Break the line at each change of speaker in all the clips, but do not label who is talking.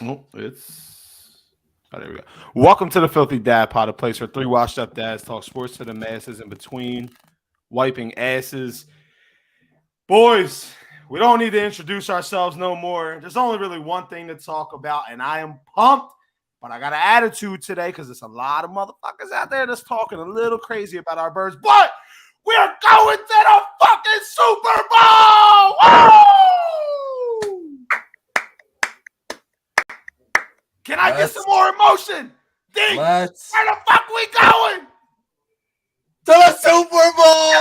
Oh, there we go. Welcome to the Filthy Dad Pod, a place where three washed up dads talk sports to the masses in between wiping asses. Boys, we don't need to introduce ourselves no more. There's only really one thing to talk about, and I am pumped, but I got an attitude today because there's a lot of motherfuckers out there that's talking a little crazy about our birds, but we're going to the fucking Super Bowl! Woo! Can I get some more emotion? D, where the fuck we going?
To the Super Bowl!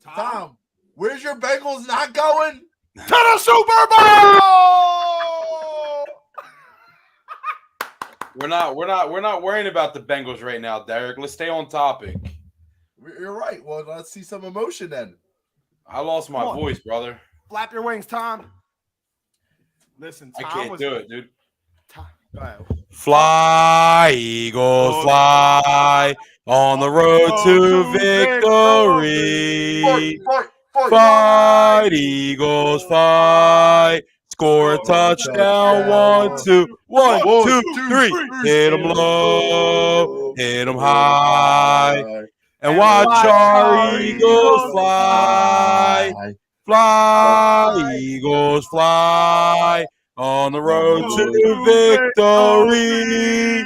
Tom, where's your Bengals not going?
To the Super Bowl!
We're not worrying about the Bengals right now, Derek. Let's stay on topic.
You're right. Well, let's see some emotion then.
I lost my voice, brother.
Flap your wings, Tom. Listen, Tom
I can't do it, dude.
Tom, go ahead.
Fly, Eagles, fly on the road to victory. Fight, Eagles, fight. Score a touchdown. 1, 2, 1, 2, 3. Hit them low, hit them high, and watch our Eagles fly. Fly, Eagles, fly on the road to victory.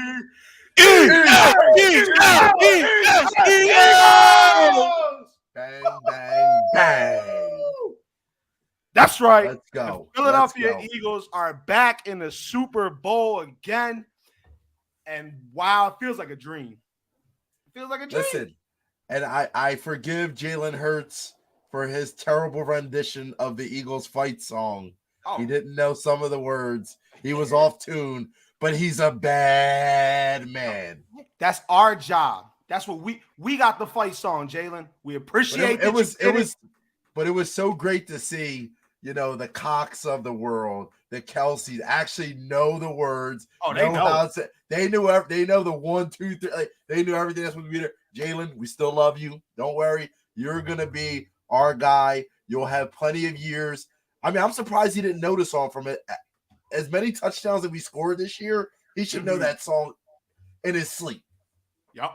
Bang, bang, bang.
That's right.
Let's go.
The Philadelphia Eagles are back in the Super Bowl again. And wow, it feels like a dream. It feels like a dream.
Listen, and I forgive Jalen Hurts for his terrible rendition of the Eagles fight song.
Oh.
He didn't know some of the words. He was off tune, but he's a bad man.
That's our job. That's what we got the fight song, Jalen. We appreciate
it. But it was so great to see, the Cox of the world, the Kelce's actually know the words.
Oh, they know.
They know the 1, 2, 3. Like, they knew everything that's going to be there. Jalen, we still love you. Don't worry. You're going to be our guy. You'll have plenty of years. I mean, I'm surprised he didn't know the song from it. As many touchdowns that we scored this year, he should know that song in his sleep.
Yep.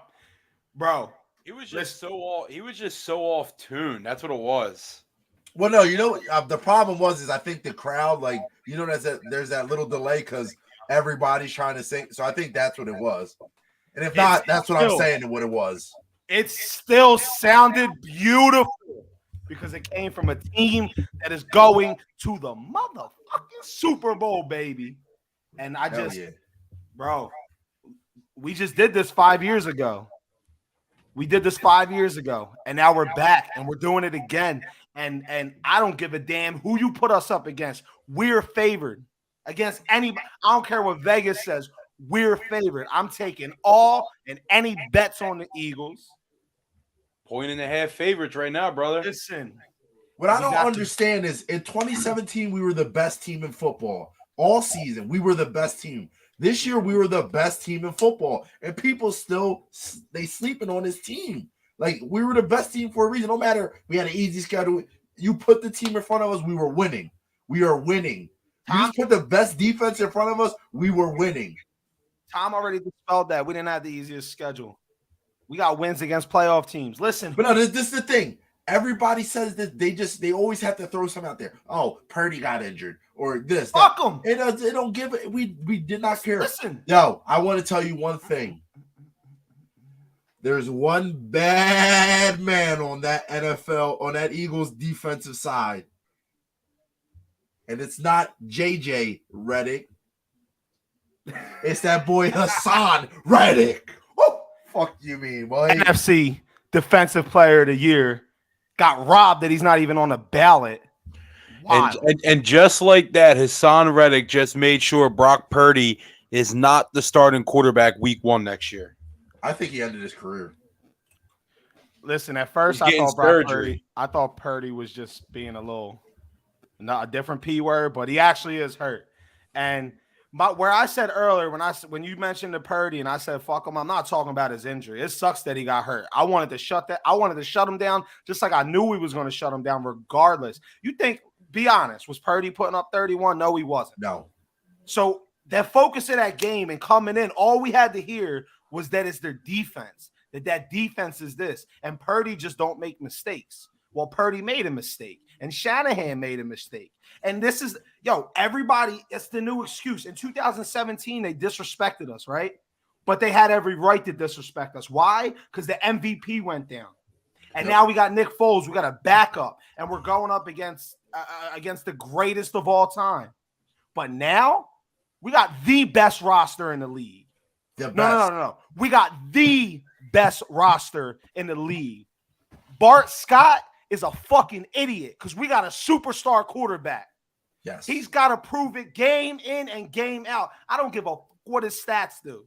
Bro.
He was just so off tune. That's what it was.
Well, no, the problem is I think the crowd, there's that little delay because everybody's trying to sing. So I think that's what it was. And if not, that's what I'm saying what it was.
It still sounded beautiful because it came from a team that is going to the motherfucking Super Bowl, baby. And bro, we just did this 5 years ago. We did this 5 years ago, and now we're back, and we're doing it again. And I don't give a damn who you put us up against. We're favored against anybody. I don't care what Vegas says. We're favored. I'm taking all and any bets on the Eagles.
1.5 favorites right now, brother.
Listen.
What I don't understand is in 2017, we were the best team in football. All season, we were the best team. This year, we were the best team in football, and people they sleeping on this team. Like, we were the best team for a reason. No matter, we had an easy schedule. You put the team in front of us, we were winning. We are winning. You just put the best defense in front of us, we were winning.
Tom already dispelled that. We didn't have the easiest schedule. We got wins against playoff teams. Listen.
But no, this is the thing. Everybody says that they always have to throw something out there. Oh, Purdy got injured or this.
Fuck them.
It don't give it. We did not care.
Listen.
Yo, I want to tell you one thing. There's one bad man on that Eagles defensive side. And it's not JJ Reddick. It's that boy Hassan Reddick. What fuck you mean, boy?
NFC Defensive Player of the Year. Got robbed that he's not even on the ballot.
And just like that, Hassan Reddick just made sure Brock Purdy is not the starting quarterback week 1 next year.
I think he ended his career.
Listen, at first I thought Purdy was just being not a different P word, but he actually is hurt. And where I said earlier, when you mentioned the Purdy and I said fuck him, I'm not talking about his injury. It sucks that he got hurt. I wanted to shut him down, just like I knew we was going to shut him down regardless. You think be honest. Was Purdy putting up 31? No, he wasn't.
No.
So that focus of that game and coming in, all we had to hear was that it's their defense. That defense is this. And Purdy just don't make mistakes. Well, Purdy made a mistake. And Shanahan made a mistake. And this is, everybody, it's the new excuse. In 2017, they disrespected us, right? But they had every right to disrespect us. Why? Because the MVP went down. And now we got Nick Foles. We got a backup. And we're going up against the greatest of all time. But now we got the best roster in the league. No. We got the best roster in the league. Bart Scott is a fucking idiot because we got a superstar quarterback.
Yes.
He's got to prove it game in and game out. I don't give a fuck what his stats do.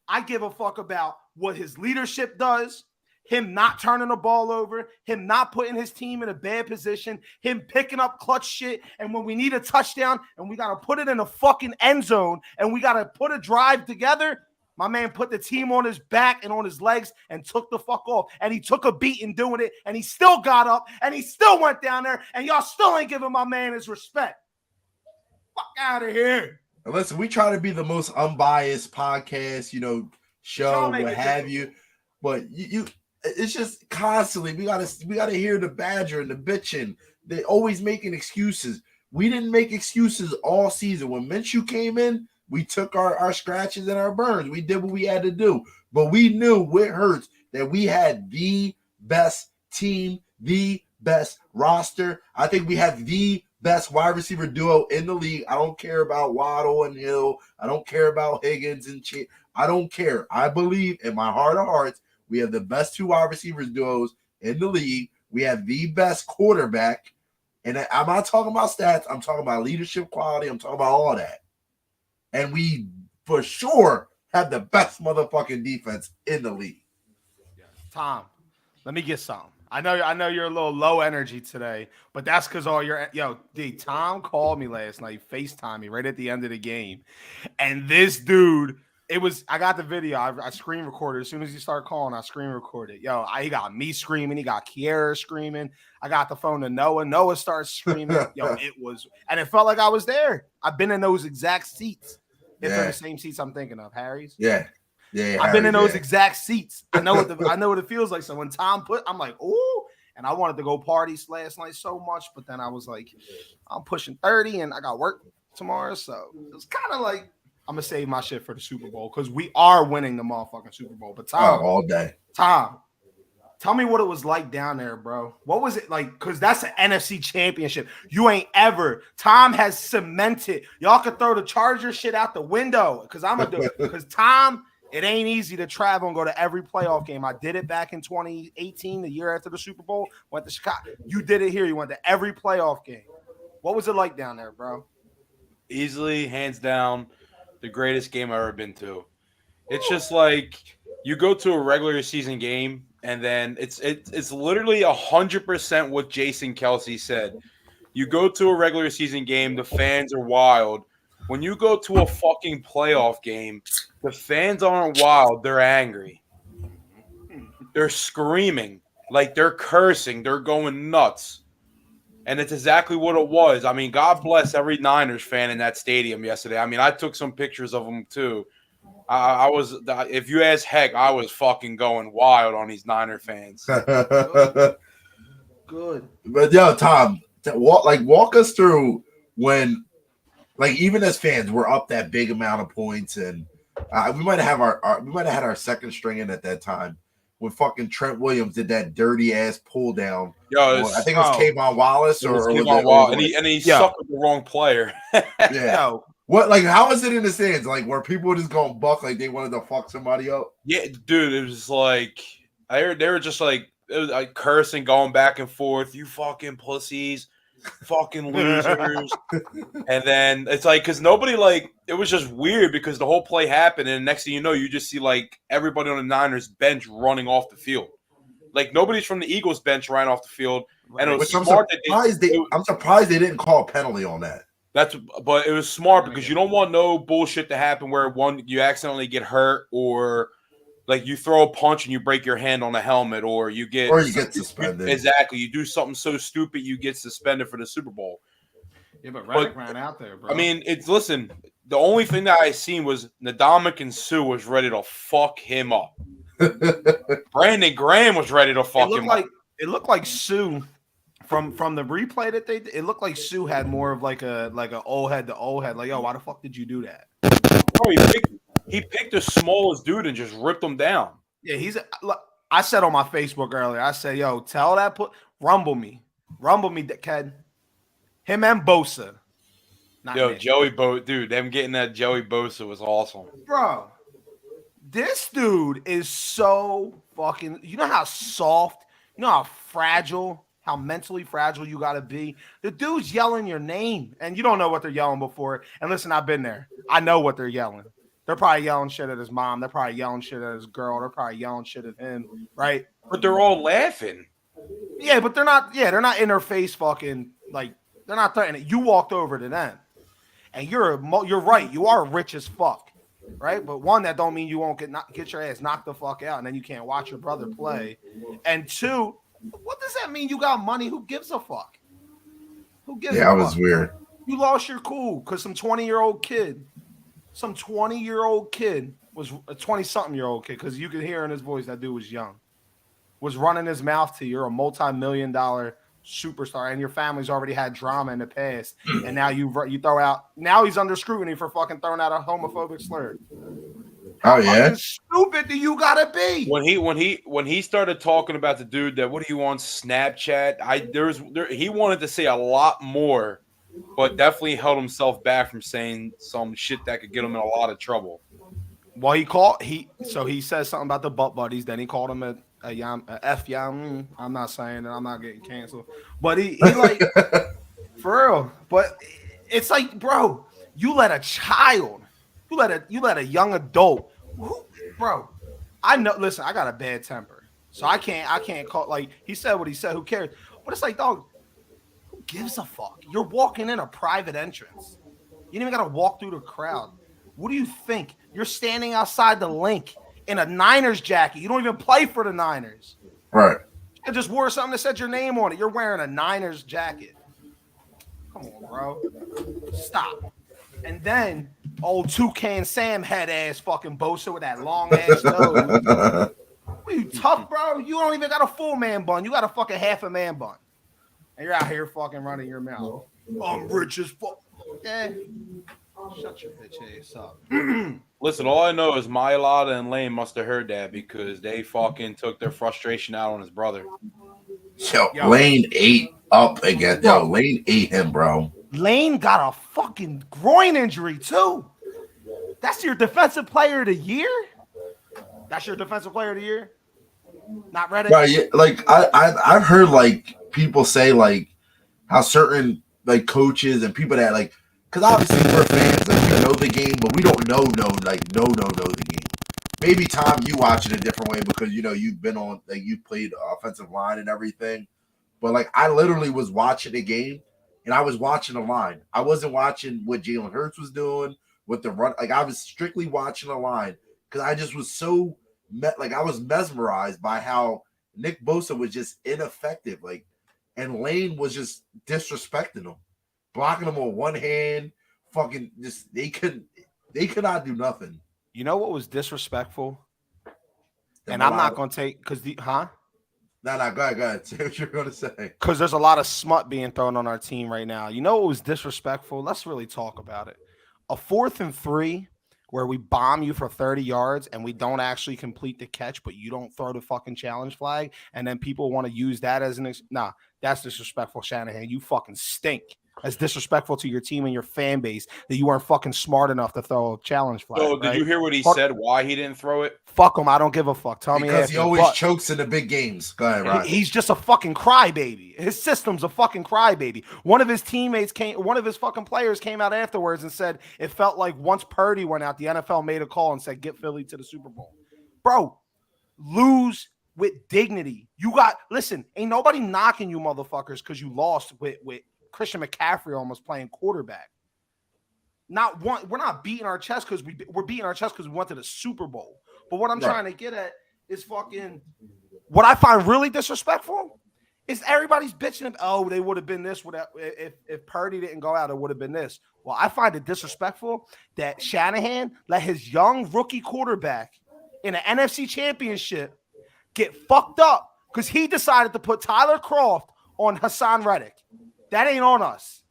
I give a fuck about what his leadership does, him not turning the ball over, him not putting his team in a bad position, him picking up clutch shit, and when we need a touchdown and we got to put it in a fucking end zone and we got to put a drive together, my man put the team on his back and on his legs and took the fuck off. And he took a beating doing it, and he still got up, and he still went down there, and y'all still ain't giving my man his respect. Fuck out of here.
And listen, we try to be the most unbiased podcast, show, what have you. But you it's just constantly we gotta hear the badger and the bitching. They always making excuses. We didn't make excuses all season. When Minshew came in, we took our scratches and our burns. We did what we had to do. But we knew with Hurts that we had the best team, the best roster. I think we have the best wide receiver duo in the league. I don't care about Waddle and Hill. I don't care about Higgins and Chase. I don't care. I believe in my heart of hearts, we have the best two wide receivers duos in the league. We have the best quarterback. And I'm not talking about stats. I'm talking about leadership quality. I'm talking about all that. And we, for sure, have the best motherfucking defense in the league.
Tom, let me get something. I know you're a little low energy today, but that's because Tom called me last night, FaceTime me right at the end of the game. And this dude, I got the video. I screen recorded. As soon as he started calling, I screen recorded. He got me screaming. He got Kiera screaming. I got the phone to Noah. Noah starts screaming. And it felt like I was there. I've been in those exact seats. If they're the same seats I'm thinking of, Harry's.
Yeah.
I've been in those exact seats. I know what it feels like. So when Tom I'm like, ooh, and I wanted to go parties last night so much, but then I was like, I'm pushing 30 and I got work tomorrow. So it was kind of like, I'm gonna save my shit for the Super Bowl because we are winning the motherfucking Super Bowl. But Tom,
all day.
Tom, tell me what it was like down there, bro. What was it like? Because that's an NFC Championship. You ain't ever. Tom has cemented. Y'all could throw the Charger shit out the window because I'm gonna do it. Because Tom, it ain't easy to travel and go to every playoff game. I did it back in 2018, the year after the Super Bowl. Went to Chicago. You did it here. You went to every playoff game. What was it like down there, bro?
Easily, hands down, the greatest game I've ever been to. It's just like you go to a regular season game, and then it's literally 100% what Jason Kelsey said. You go to a regular season game, the fans are wild. When you go to a fucking playoff game, the fans aren't wild, they're angry. They're screaming, like they're cursing, they're going nuts. And it's exactly what it was. I mean, God bless every Niners fan in that stadium yesterday. I mean, I took some pictures of them too. I was, if you ask Heck, I was fucking going wild on these Niner fans.
Good.
But Tom, walk us through when, even as fans, we're up that big amount of points, and we might have had our second string in at that time. When fucking Trent Williams did that dirty ass pull down. I think it was Kayvon Wallace
and he sucked with the wrong player.
Yeah. What how was it in the stands? Were people just going buck like they wanted to fuck somebody up?
Yeah, dude, it was like they were just it was like cursing, going back and forth. You fucking pussies, fucking losers. And then it's because nobody it was just weird because the whole play happened, and next thing you know, you just see everybody on the Niners bench running off the field. Nobody's from the Eagles bench running off the field. And it was smart.
I'm surprised they didn't call a penalty on that.
But it was smart because you don't want no bullshit to happen where you accidentally get hurt or Like you throw a punch and you break your hand on a helmet, or you get
suspended.
Exactly. You do something so stupid you get suspended for the Super Bowl.
Yeah, but Reddick ran out there, bro.
I mean, listen, the only thing that I seen was Ndamukong Suh was ready to fuck him up. Brandon Graham was ready to fuck him up.
It looked like Sue from the replay that they did. It looked like Sue had more of like a old head to old head. Like, yo, why the fuck did you do that?
Bro, he picked the smallest dude and just ripped him down.
Yeah, I said on my Facebook earlier, I said, yo, tell that rumble me, dickhead. Him and Bosa.
Yo, dude, them getting that Joey Bosa was awesome.
Bro, this dude is so fucking, you know how soft, you know how fragile, how mentally fragile you got to be. The dude's yelling your name, and you don't know what they're yelling before. And listen, I've been there. I know what they're yelling. They're probably yelling shit at his mom. They're probably yelling shit at his girl. They're probably yelling shit at him, right?
But they're all laughing.
Yeah, but they're not in her face fucking, like, they're not threatening. You walked over to them. And you're right. You are rich as fuck, right? But one, that don't mean you won't get your ass knocked the fuck out, and then you can't watch your brother play. And two, what does that mean? You got money? Who gives a fuck? Who gives?
Yeah, that was weird.
You lost your cool because some 20-year-old kid was a 20-something-year-old kid, because you could hear in his voice that dude was young, was running his mouth to you. You're a multi-million-dollar superstar, and your family's already had drama in the past, and now you throw out. Now he's under scrutiny for fucking throwing out a homophobic slur.
Oh yeah,
how stupid do you gotta be?
When he started talking about the dude that what do you want Snapchat? He wanted to say a lot more, but definitely held himself back from saying some shit that could get him in a lot of trouble.
Well, he says something about the butt buddies. Then he called him a F yam. I'm not saying that. I'm not getting canceled. But he like for real. But it's like, bro, you let a child, you let a young adult, bro. I know. Listen, I got a bad temper, so I can't call. Like, he said what he said. Who cares? But it's like, dog, who gives a fuck? You're walking in a private entrance. You didn't even gotta walk through the crowd. What do you think? You're standing outside the link in a Niners jacket. You don't even play for the Niners.
Right.
You just wore something that said your name on it. You're wearing a Niners jacket. Come on, bro. Stop. And then old Toucan Sam head ass fucking Bosa with that long ass nose. What, you tough, bro? You don't even got a full man bun. You got a fucking half a man bun. And you're out here fucking running your mouth. I'm rich as fuck. Yeah. Shut your bitch ass up.
Listen, all I know is Mailata and Lane must have heard that, because they fucking took their frustration out on his brother.
Yo, Lane ate up again. Yo, Lane ate him, bro.
Lane got a fucking groin injury too. That's your defensive player of the year? That's your defensive player of the year? Not Reddick?
Right, yeah, like I've heard like people say like how certain like coaches and people that like, because obviously we're fans, like we know the game, but we don't know the game. Maybe Tom, you watch it a different way because you know you've been on, like you played offensive line and everything. But like I literally was watching the game and I was watching the line. I wasn't watching what Jalen Hurts was doing with the run. Like I was strictly watching the line because I just was so I was mesmerized by how Nick Bosa was just ineffective. Like, and Lane was just disrespecting him. Blocking them on one hand, fucking just they could not do nothing.
You know what was disrespectful? And I'm not gonna take because
No, go ahead. Say what you're gonna say.
Because there's a lot of smut being thrown on our team right now. You know what was disrespectful? Let's really talk about it. A 4th and 3 where we bomb you for 30 yards and we don't actually complete the catch, but you don't throw the fucking challenge flag, and then people want to use that as an that's disrespectful, Shanahan. You fucking stink. That's disrespectful to your team and your fan base that you weren't fucking smart enough to throw a challenge flag.
So, did you hear what he said? Why he didn't throw it?
Fuck him. I don't give a fuck. Tell me
because he always chokes in the big games. Go ahead, right?
He's just a fucking crybaby. His system's a fucking crybaby. One of his fucking players came out afterwards and said it felt like once Purdy went out, the NFL made a call and said, get Philly to the Super Bowl. Bro, lose with dignity. Listen, ain't nobody knocking you motherfuckers because you lost with Christian McCaffrey almost playing quarterback. we're not beating our chest because we're beating our chest because we went to the Super Bowl. But what I'm trying to get at is fucking what I find really disrespectful is everybody's bitching. Oh, they would have been this. If Purdy didn't go out, it would have been this. Well, I find it disrespectful that Shanahan let his young rookie quarterback in an NFC Championship get fucked up because he decided to put Tyler Kroft on Hassan Reddick. That ain't on us.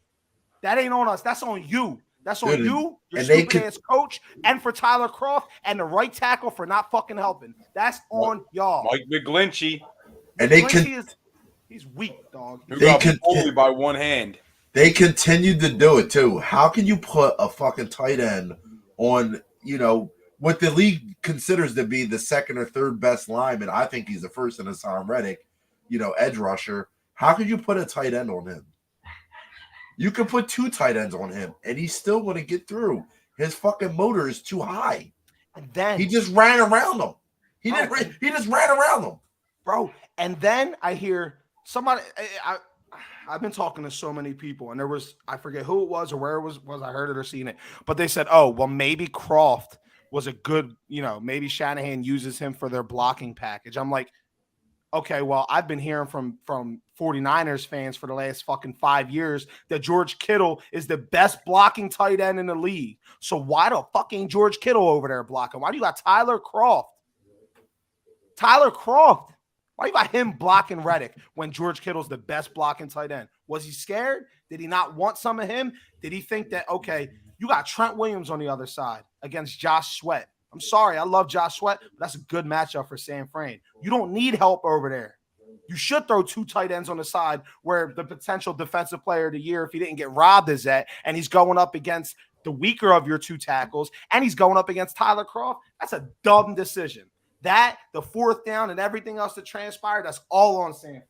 That ain't on us. That's on you. That's on you, your stupid-ass coach, and for Tyler Kroft and the right tackle for not fucking helping. That's on y'all.
Mike McGlinchey.
And
he's weak, dog.
Who got bullied by one hand.
They continued to do it, too. How can you put a fucking tight end on, what the league considers to be the second or third best lineman? I think he's the first in Hassan Reddick, edge rusher. How could you put a tight end on him? You could put 2 tight ends on him, and he's still going to get through. His fucking motor is too high.
And then
he just ran around them. He just ran around them,
bro. And then I hear somebody. I've been talking to so many people, and I forget who it was or where it was I heard it or seen it, but they said, oh, well, maybe Kroft was a good, maybe Shanahan uses him for their blocking package. I'm like, okay, well, I've been hearing from 49ers fans for the last fucking 5 years that George Kittle is the best blocking tight end in the league. So why the fuck ain't George Kittle over there blocking? Why do you got Tyler Kroft? Why you got him blocking Reddick when George Kittle's the best blocking tight end? Was he scared? Did he not want some of him? Did he think that, okay, you got Trent Williams on the other side against Josh Sweat? I'm sorry, I love Josh Sweat, but that's a good matchup for San Fran. You don't need help over there. You should throw 2 tight ends on the side where the potential defensive player of the year, if he didn't get robbed, is at, and he's going up against the weaker of your 2 tackles, and he's going up against Tyler Kroft. That's a dumb decision. That, the 4th down, and everything else that transpired, that's all on San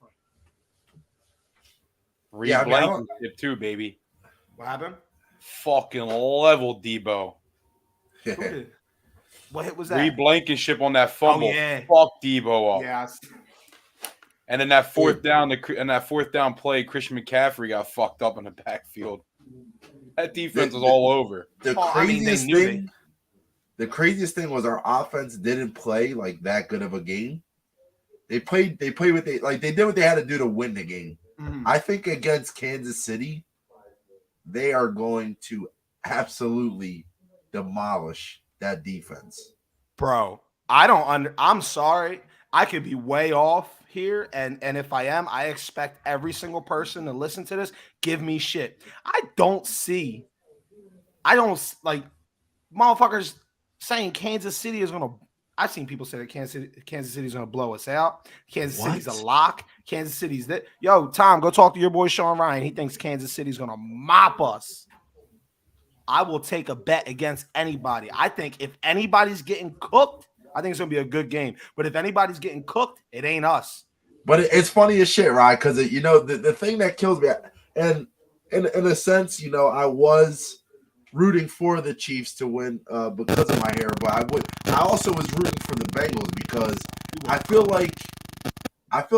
Fran.
Blankenship too, baby.
What happened?
Fucking level Debo.
What hit was that?
Blankenship on that fumble.
Oh, yeah.
Fuck Debo up.
Yeah.
And then that 4th down play, Christian McCaffrey got fucked up in the backfield. That defense was all over.
The craziest thing was our offense didn't play like that good of a game. They did what they had to do to win the game. Mm-hmm. I think against Kansas City, they are going to absolutely demolish that defense.
Bro, I'm sorry. I could be way off here, and if I am, I expect every single person to listen to this give me shit. I don't like motherfuckers saying Kansas City is gonna. I've seen people say that Kansas City is gonna blow us out. Kansas City's a lock. Kansas City's that. Yo, Tom, go talk to your boy Sean Ryan. He thinks Kansas City's gonna mop us. I will take a bet against anybody. I think if anybody's getting cooked, I think it's going to be a good game. But if anybody's getting cooked, it ain't us.
But it's funny as shit, right? Because, the thing that kills me, and in a sense, I was rooting for the Chiefs to win because of my hair. But I also was rooting for the Bengals because I feel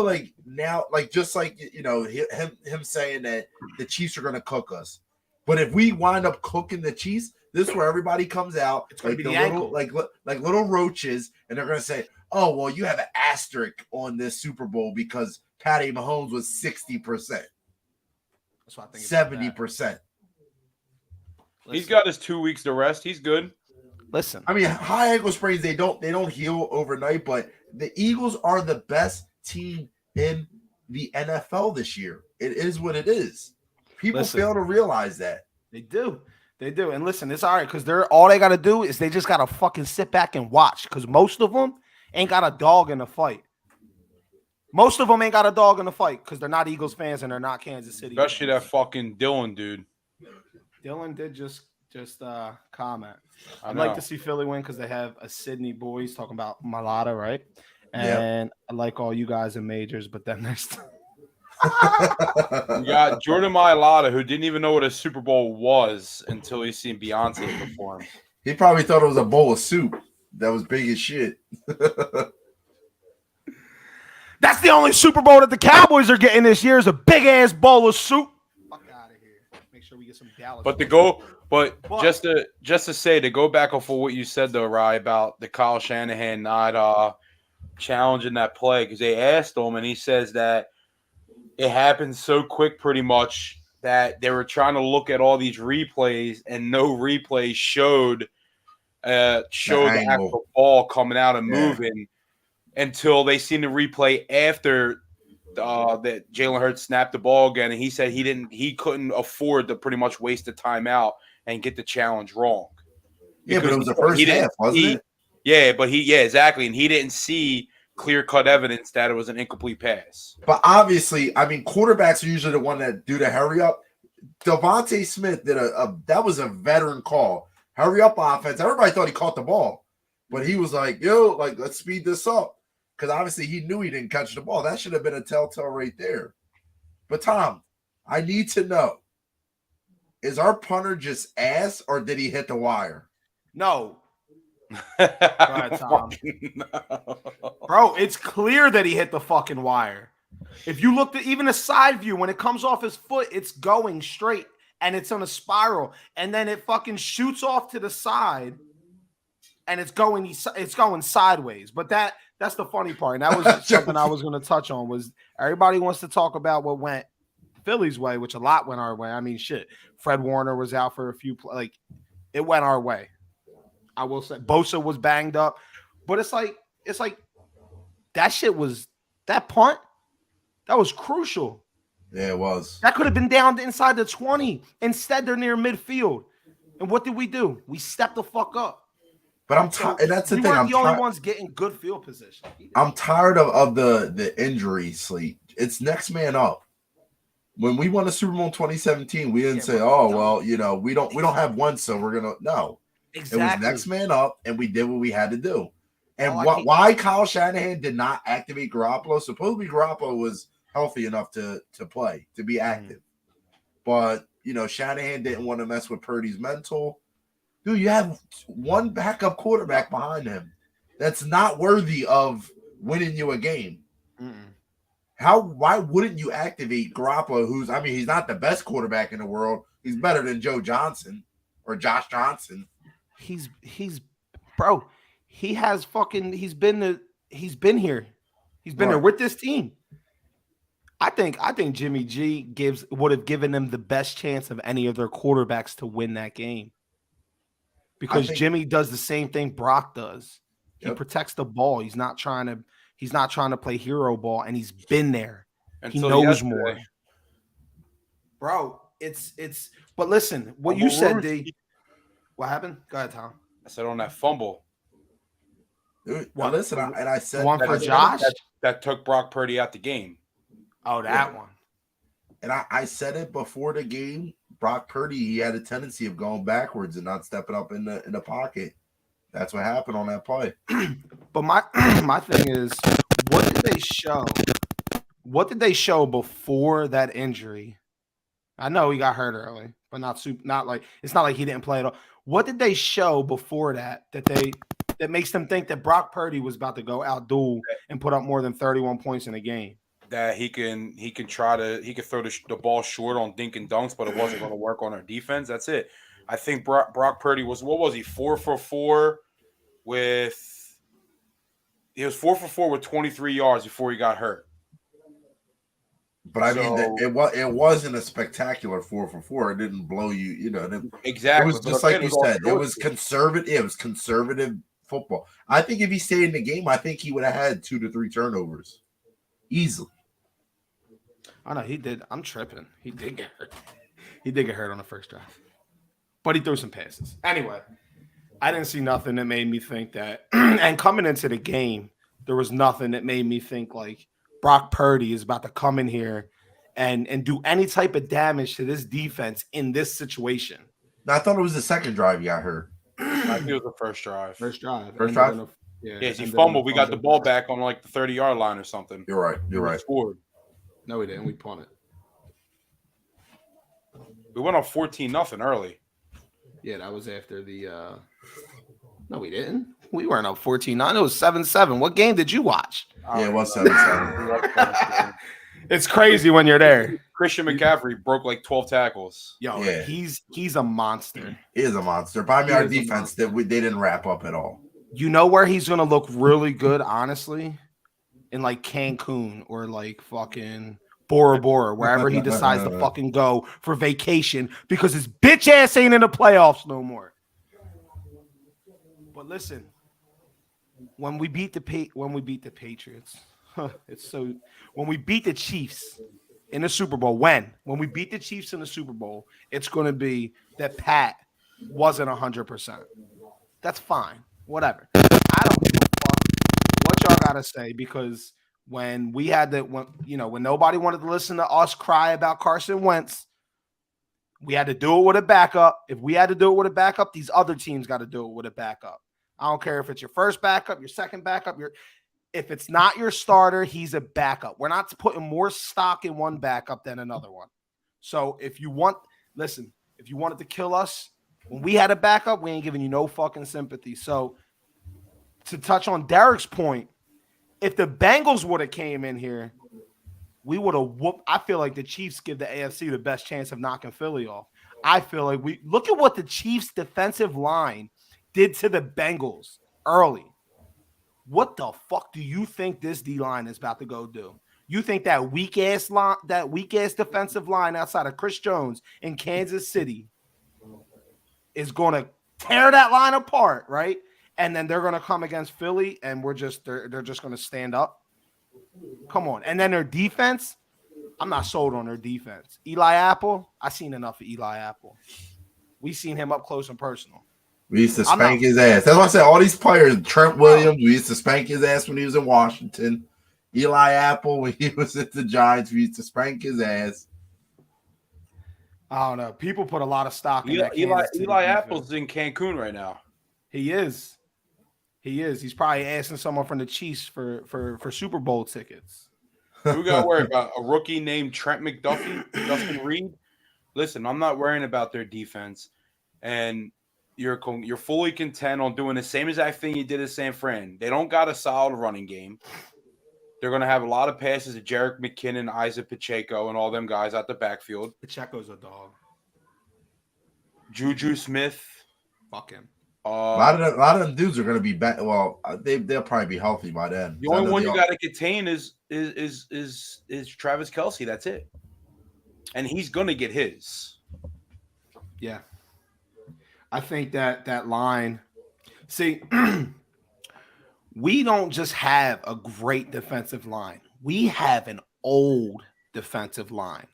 like now, like just like, him saying that the Chiefs are going to cook us. But if we wind up cooking the Chiefs, this is where everybody comes out.
It's going to be the ankle.
Like little roaches, and they're going to say, oh, well, you have an asterisk on this Super Bowl because Patty Mahomes was 60%.
That's what I think.
70%.
He's got his 2 weeks to rest. He's good.
Listen.
I mean, high ankle sprains, they don't heal overnight, but the Eagles are the best team in the NFL this year. It is what it is. People fail to realize that.
They do. And listen, it's all right because all they got to do is they just got to fucking sit back and watch because most of them ain't got a dog in the fight. Most of them ain't got a dog in the fight because they're not Eagles fans and they're not Kansas City.
Especially that fucking Dylan dude.
Dylan did just comment. I'd like to see Philly win because they have a Sydney boys talking about Malata, right? And I like all you guys in majors, but then there's
you got Jordan Mailata, who didn't even know what a Super Bowl was until he seen Beyonce perform.
He probably thought it was a bowl of soup that was big as shit.
That's the only Super Bowl that the Cowboys are getting this year is a big ass bowl of soup. Fuck out of here. Make sure sure we get some Dallas.
But just to say, to go back off of what you said though, Rye, about the Kyle Shanahan not challenging that play, because they asked him and he says that it happened so quick pretty much that they were trying to look at all these replays and no replays showed the actual ball coming out and moving until they seen the replay after that Jalen Hurts snapped the ball again, and he said he couldn't afford to pretty much waste the timeout and get the challenge wrong.
Yeah, but it was the first half, wasn't it?
Yeah, but exactly, and he didn't see clear-cut evidence that it was an incomplete pass.
But obviously, I mean, quarterbacks are usually the one that do the hurry up. Devontae Smith did that was a veteran call. Hurry up offense. Everybody thought he caught the ball, but he was like, yo, like, let's speed this up. Because obviously he knew he didn't catch the ball. That should have been a telltale right there. But Tom, I need to know, is our punter just ass or did he hit the wire?
No. Go ahead, Tom. Bro, it's clear that he hit the fucking wire. If you look at even a side view, when it comes off his foot, it's going straight and it's on a spiral, and then it fucking shoots off to the side and it's going sideways. But that's the funny part. And that was something I was going to touch on, was everybody wants to talk about what went Philly's way, which a lot went our way. I mean, shit. Fred Warner was out for a few it went our way. I will say Bosa was banged up, but it's like that shit was that punt. That was crucial.
Yeah, it was.
That could have been down inside the 20. Instead, they're near midfield. And what did we do? We stepped the fuck up.
But I'm tired. And that's the thing.
I'm the only ones getting good field position.
I'm tired of the injury sleep. It's next man up. When we won the Super Bowl in 2017, we didn't say, "Oh, well, you know, we don't have one, so we're gonna." No, exactly. It was next man up, and we did what we had to do. And why Kyle Shanahan did not activate Garoppolo? Supposedly Garoppolo was healthy enough to play, to be active, but you know, Shanahan didn't want to mess with Purdy's mental. Dude, you have one backup quarterback behind him that's not worthy of winning you a game. Why wouldn't you activate Garoppolo, he's not the best quarterback in the world. He's better than Joe Johnson or Josh Johnson.
He's bro, he's been here. He's been there with this team. I think Jimmy G would have given them the best chance of any of their quarterbacks to win that game. Because Jimmy does the same thing Brock does. He protects the ball. He's not trying to play hero ball, and he's been there. He knows more. Bro, it's but listen, what you said, D. What happened? Go ahead, Tom.
I said on that fumble.
Dude, well, listen, I said
one for Josh
that took Brock Purdy out the game.
Oh, that one.
And I said it before the game. Brock Purdy, he had a tendency of going backwards and not stepping up in the pocket. That's what happened on that play.
But my thing is, what did they show? What did they show before that injury? I know he got hurt early, but it's not like he didn't play at all. What did they show before that makes them think that Brock Purdy was about to go out-duel and put up more than 31 points in a game?
That he can throw the ball short on dink and dunks, but it wasn't going to work on our defense. That's it. I think Brock Purdy was 4 for 4 with 23 yards before he got hurt.
But it wasn't a spectacular 4 for 4. It didn't blow you,
exactly.
It was just like you said. It was conservative. It was conservative football. I think if he stayed in the game, I think he would have had 2 to 3 turnovers easily.
I know he did. I'm tripping. He did get hurt. He did get hurt on the first drive, but he threw some passes. Anyway, I didn't see nothing that made me think that. And coming into the game, there was nothing that made me think like Brock Purdy is about to come in here and do any type of damage to this defense in this situation.
Now, I thought it was the second drive he got hurt.
I think it was the first drive.
First drive.
Yeah, he fumbled. We got the ball back on like the 30-yard line or something.
You're right. We
scored.
No, we didn't. We punted.
We went up 14-0 early.
Yeah, that was after the No, we didn't. We weren't up 14-9. It was 7-7. What game did you watch?
Yeah, it was 7-7.
It's crazy when you're there.
Christian McCaffrey broke like 12 tackles.
Yo,
Yeah.
he's a monster.
He is a monster. But I mean, our defense they didn't wrap up at all.
You know where he's gonna look really good, honestly, in like Cancun or like fucking Bora Bora, wherever he decides to fucking go for vacation because his bitch ass ain't in the playoffs no more. But listen, when we beat the Patriots, when we beat the Chiefs in the Super Bowl, when we beat the Chiefs in the Super Bowl, it's going to be that Pat wasn't 100%. That's fine, whatever. I don't give a fuck what y'all gotta say because when nobody wanted to listen to us cry about Carson Wentz, we had to do it with a backup. If we had to do it with a backup, these other teams got to do it with a backup. I don't care if it's your first backup, your second backup, if it's not your starter, he's a backup. We're not putting more stock in one backup than another one. So if you wanted to kill us, when we had a backup, we ain't giving you no fucking sympathy. So to touch on Derek's point, if the Bengals would have came in here, we would have whooped. I feel like the Chiefs give the AFC the best chance of knocking Philly off. I feel like we look at what the Chiefs defensive line did to the Bengals early. What the fuck do you think this D-line is about to go do? You think that weak ass defensive line outside of Chris Jones in Kansas City is going to tear that line apart, right? And then they're going to come against Philly, and they're just going to stand up. Come on. And then their defense, I'm not sold on their defense. Eli Apple, I seen enough of Eli Apple. We seen him up close and personal.
We used to spank his ass. That's why I said all these players, Trent Williams, we used to spank his ass when he was in Washington. Eli Apple, when he was at the Giants, we used to spank his ass.
I don't know. People put a lot of stock in that.
Eli Apple's in Cancun right now.
He is. He's probably asking someone from the Chiefs for Super Bowl tickets.
We got to worry about a rookie named Trent McDuffie, Justin Reed. Listen, I'm not worrying about their defense, and you're fully content on doing the same exact thing you did at San Fran. They don't got a solid running game. They're going to have a lot of passes to Jerick McKinnon, Isaac Pacheco, and all them guys out the backfield.
Pacheco's a dog.
Juju Smith.
Fuck him.
A lot of them dudes are going to be back. Well, they'll probably be healthy by then.
The only one you got to contain is Travis Kelce. That's it, and he's going to get his.
Yeah, I think that line. See, we don't just have a great defensive line. We have an old defensive line.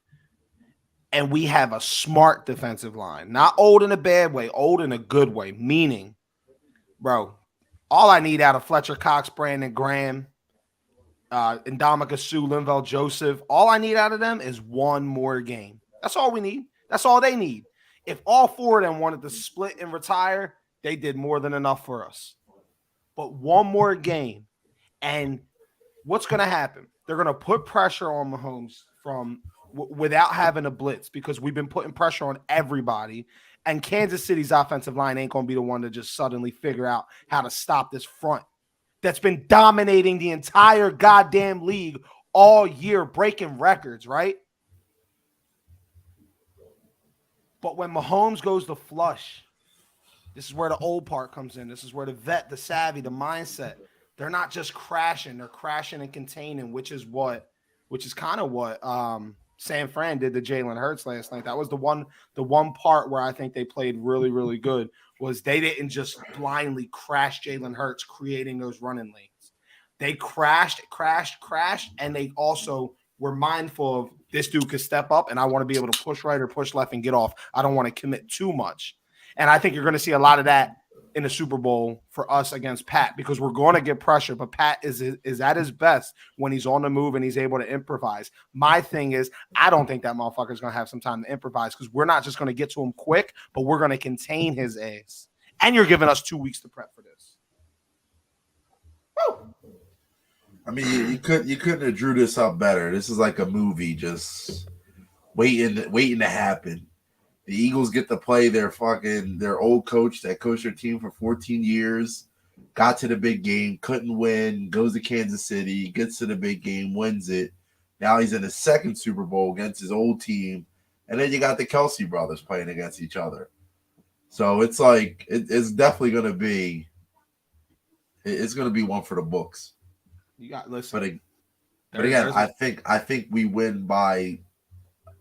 And we have a smart defensive line. Not old in a bad way, old in a good way. Meaning, bro, all I need out of Fletcher Cox, Brandon Graham, Ndamukong Suh, Linval Joseph, all I need out of them is one more game. That's all we need. That's all they need. If all four of them wanted to split and retire, they did more than enough for us. But one more game. And what's going to happen? They're going to put pressure on Mahomes without having a blitz because we've been putting pressure on everybody. And Kansas City's offensive line ain't going to be the one to just suddenly figure out how to stop this front that's been dominating the entire goddamn league all year, breaking records, right? But when Mahomes goes to flush, this is where the old part comes in. This is where the vet, the savvy, the mindset, they're not just crashing. They're crashing and containing, which is kind of what San Fran did to Jalen Hurts last night. That was the one part where I think they played really, really good was they didn't just blindly crash Jalen Hurts creating those running lanes. They crashed, and they also were mindful of this dude could step up and I want to be able to push right or push left and get off. I don't want to commit too much. And I think you're going to see a lot of that in the Super Bowl for us against Pat because we're going to get pressure, but Pat is at his best when he's on the move and he's able to improvise. My thing is I don't think that motherfucker is going to have some time to improvise because we're not just going to get to him quick, but we're going to contain his ass. And you're giving us 2 weeks to prep for this. Woo!
I mean, you couldn't have drew this up better. This is like a movie just waiting to happen. The Eagles get to play their old coach that coached their team for 14 years, got to the big game, couldn't win, goes to Kansas City, gets to the big game, wins it. Now he's in his second Super Bowl against his old team. And then you got the Kelsey brothers playing against each other. So it's like it's definitely going to be one for the books.
You got listen.
But again, I think we win by.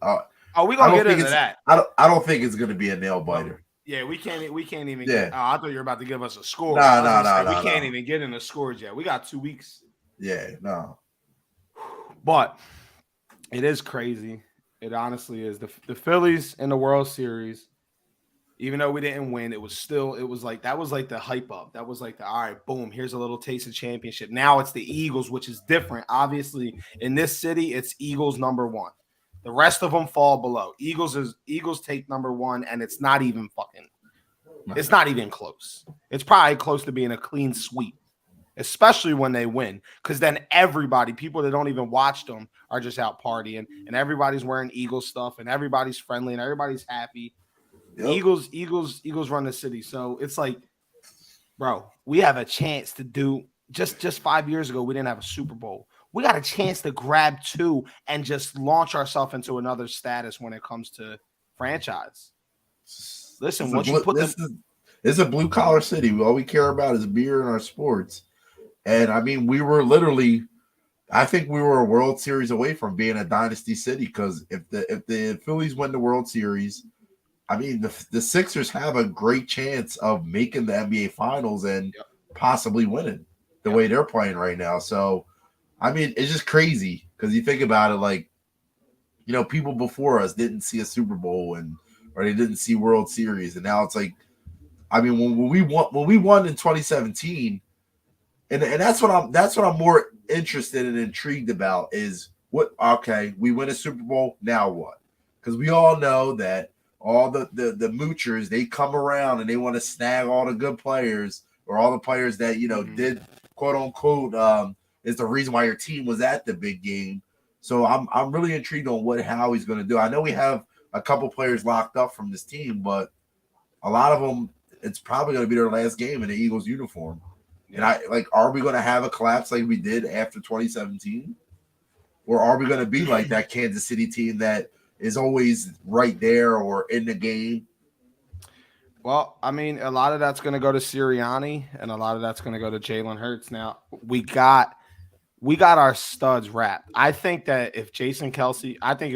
We're gonna get into that.
I don't think it's going to be a nail biter.
Yeah, we can't even.
Yeah.
I thought you were about to give us a score.
No.
We can't even get into scores yet. We got 2 weeks.
Yeah, no.
But it is crazy. It honestly is. The Phillies in the World Series, even though we didn't win, it was like the hype up. That was like the all right, boom, here's a little taste of championship. Now it's the Eagles, which is different. Obviously, in this city, it's Eagles number one. The rest of them fall below. Eagles take number one, and it's not even it's not even close. It's probably close to being a clean sweep, especially when they win, because then people that don't even watch them are just out partying, and everybody's wearing Eagles stuff, and everybody's friendly, and everybody's happy. Yep. Eagles run the city. So it's like, bro, we have a chance to do just 5 years ago, we didn't have a Super Bowl. We got a chance to grab 2 and just launch ourselves into another status when it comes to franchise. Listen,
it's a blue collar city. All we care about is beer and our sports. And I mean, I think we were a World Series away from being a dynasty city, because if the Phillies win the World Series, I mean, the Sixers have a great chance of making the NBA Finals and possibly winning the way they're playing right now. So, I mean, it's just crazy because you think about it, like, you know, people before us didn't see a Super Bowl or they didn't see World Series, and now it's like, I mean, when we won in 2017, and that's what I'm more interested and intrigued about is we win a Super Bowl, now what? Because we all know that all the moochers, they come around and they want to snag all the good players or all the players that, you know, did quote unquote is the reason why your team was at the big game. So I'm really intrigued on how he's going to do. I know we have a couple players locked up from this team, but a lot of them, it's probably going to be their last game in the Eagles uniform. And are we going to have a collapse like we did after 2017? Or are we going to be like that Kansas City team that is always right there or in the game?
Well, I mean, a lot of that's going to go to Sirianni, and a lot of that's going to go to Jalen Hurts. Now, we got our studs wrapped. I think that if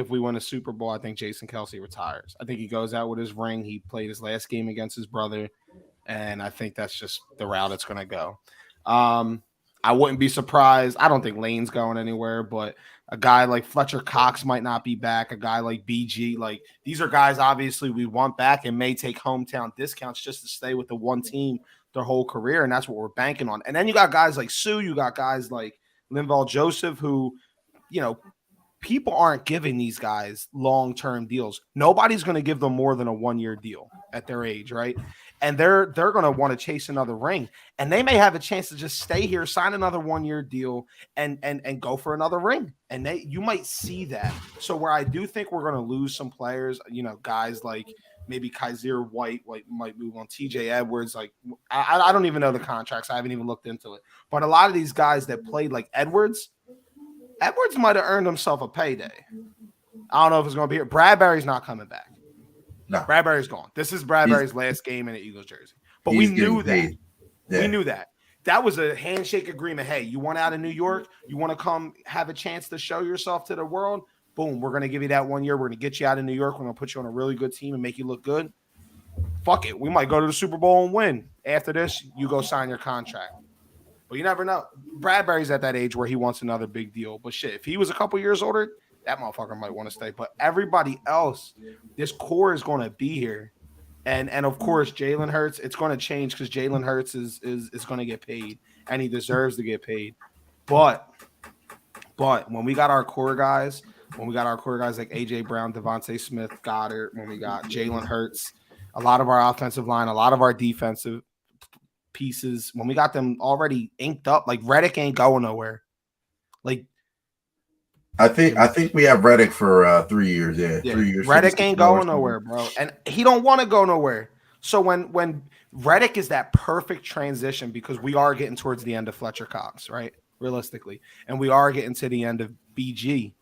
we win a Super Bowl, I think Jason Kelce retires. I think he goes out with his ring. He played his last game against his brother, and I think that's just the route it's going to go. I wouldn't be surprised. I don't think Lane's going anywhere, but a guy like Fletcher Cox might not be back. A guy like BG, like these are guys obviously we want back and may take hometown discounts just to stay with the one team their whole career, and that's what we're banking on. And then you got guys like Sue, you got guys like Linval Joseph, who, you know, people aren't giving these guys long-term deals. Nobody's going to give them more than a 1-year deal at their age, right? And they're going to want to chase another ring, and they may have a chance to just stay here, sign another 1-year deal, and go for another ring. And you might see that. So where I do think we're going to lose some players, you know, guys like maybe Kaiser White might move on, TJ Edwards. Like I don't even know the contracts. I haven't even looked into it. But a lot of these guys that played like Edwards might have earned himself a payday. I don't know if it's going to be here. Bradbury's not coming back.
No,
Bradbury's gone. This is Bradbury's last game in the Eagles jersey. But we knew that. Yeah. We knew that. That was a handshake agreement. Hey, you want out of New York? You want to come have a chance to show yourself to the world? Boom, we're going to give you that 1 year. We're going to get you out of New York. We're going to put you on a really good team and make you look good. Fuck it. We might go to the Super Bowl and win. After this, you go sign your contract. But you never know. Bradbury's at that age where he wants another big deal. But shit, if he was a couple years older, that motherfucker might want to stay. But everybody else, this core is going to be here. And of course, Jalen Hurts, it's going to change because Jalen Hurts is going to get paid, and he deserves to get paid. But when we got our core guys like A.J. Brown, Devontae Smith, Goddard, when we got Jalen Hurts, a lot of our offensive line, a lot of our defensive pieces, when we got them already inked up, like Reddick ain't going nowhere. Like
I think we have Reddick for 3 years. Yeah, 3 years.
Reddick ain't going nowhere, bro, and he don't want to go nowhere. So when Reddick is that perfect transition, because we are getting towards the end of Fletcher Cox, right? Realistically, and we are getting to the end of BG.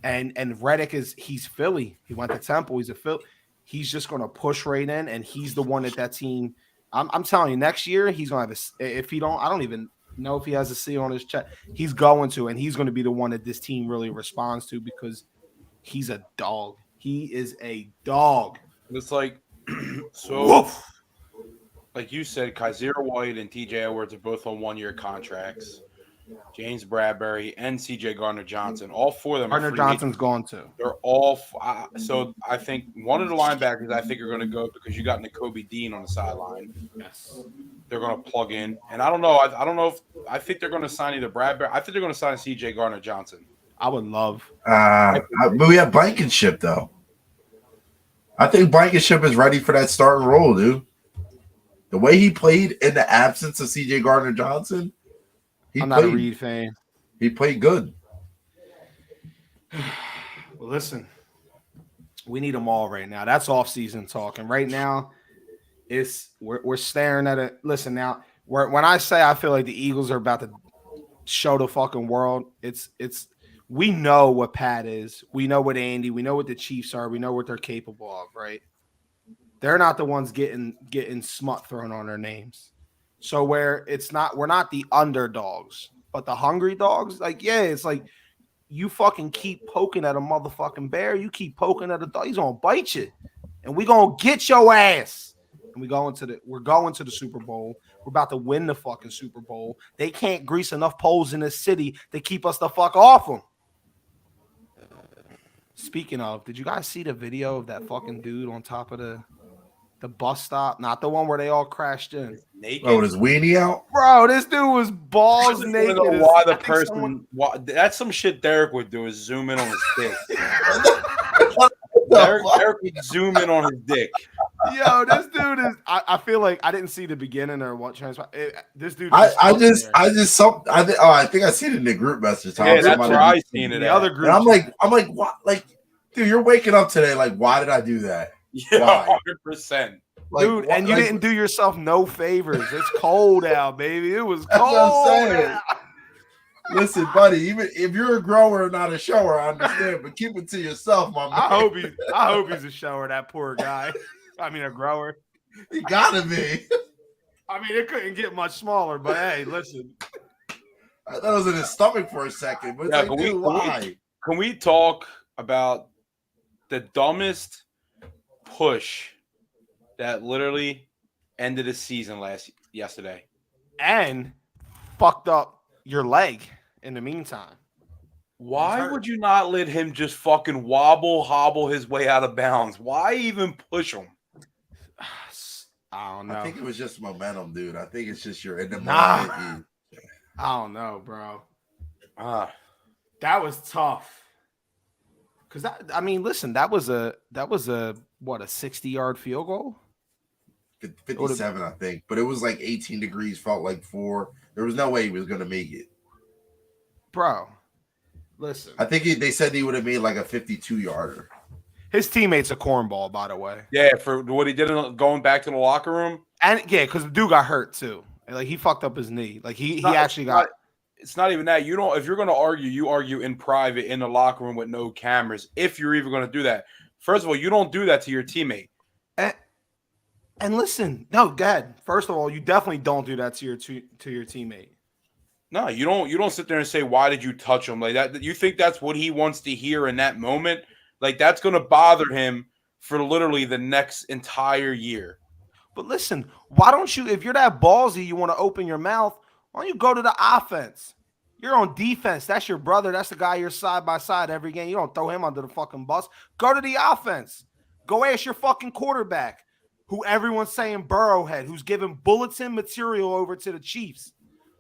And Reddick he's Philly. He went to Temple. He's a Philly. He's just going to push right in, and he's the one that team. I'm telling you, next year he's going to have if he don't, I don't even know if he has a C on his chest. He's going to, and he's going to be the one that this team really responds to because he's a dog. He is a dog.
It's like so.
Woof.
Like you said, Kaiser White and TJ Edwards are both on 1-year contracts. James Bradbury and CJ Gardner-Johnson, all four of them.
Gardner-Johnson's gone too.
They're all so. I think one of the linebackers I think are going to go because you got Nakobe Dean on the sideline.
Yes,
they're going to plug in, and I don't know. I don't know if I think they're going to sign either Bradbury. I think they're going to sign CJ Gardner-Johnson.
I would love.
But we have Blankenship though. I think Blankenship is ready for that starting role, dude. The way he played in the absence of CJ Gardner-Johnson.
I'm not a Reed fan.
He played good.
Well, listen, we need them all right now. That's off-season talk, and right now, we're staring at it. Listen, now, when I say I feel like the Eagles are about to show the fucking world, it's we know what Pat is, we know what Andy, we know what the Chiefs are, we know what they're capable of, right? They're not the ones getting smut thrown on their names. So we're not the underdogs, but the hungry dogs, like, yeah, it's like you fucking keep poking at a motherfucking bear, you keep poking at a dog, he's gonna bite you, and we gonna get your ass. And we're going to the Super Bowl. We're about to win the fucking Super Bowl. They can't grease enough poles in this city to keep us the fuck off them. Speaking of, did you guys see the video of that fucking dude on top of the bus stop? Not the one where they all crashed in.
Naked.
Oh, his weenie out?
Bro, this dude was balls naked.
Why the person? That's some shit Derek would do is zoom in on his dick. Derek would zoom in on his dick.
Yo, this dude is. I feel like I didn't see the beginning or what transpired. This dude.
I think I seen it in the group message.
Yeah, that's where I seen it.
The other group.
And I'm like, what? Like, dude, you're waking up today. Like, why did I do that?
Yeah, 100%.
Like,
dude, and you didn't do yourself no favors. It's cold out, baby. It was cold.
What I'm saying. Listen, buddy, even if you're a grower, not a shower, I understand, but keep it to yourself, my man.
I hope he's a shower, that poor guy. I mean, a grower.
He gotta be.
I mean, it couldn't get much smaller, but hey, listen.
I thought it was in his stomach for a second, but it's like, dude, why?
Can we talk about the dumbest push that literally ended the season yesterday?
And fucked up your leg in the meantime.
Why would you not let him just fucking hobble his way out of bounds? Why even push him?
I don't know.
I think it was just momentum, dude. I think it's just you're in the
moment. I don't know, bro. That was tough. Cause listen, that was a what, a 60-yard field goal?
57, I think, but it was like 18 degrees, felt like 4. There was no way he was gonna make it,
bro. Listen,
I think they said he would have made like a 52-yarder.
His teammate's a cornball, by the way.
Yeah, for what he did going back to the locker room,
and yeah, because the dude got hurt too. Like, he fucked up his knee. Like, he actually got.
It's not even that. You don't. If you're going to argue, you argue in private in the locker room with no cameras. If you're even going to do that, first of all, you don't do that to your teammate.
And listen, no, go ahead. First of all, you definitely don't do that to your teammate.
No, you don't. You don't sit there and say, "Why did you touch him?" Like that. You think that's what he wants to hear in that moment? Like, that's going to bother him for literally the next entire year.
But listen, why don't you? If you're that ballsy, you want to open your mouth. Why don't you go to the offense? You're on defense. That's your brother. That's the guy you're side by side every game. You don't throw him under the fucking bus. Go to the offense. Go ask your fucking quarterback, who everyone's saying Burrowhead, who's giving bulletin material over to the Chiefs.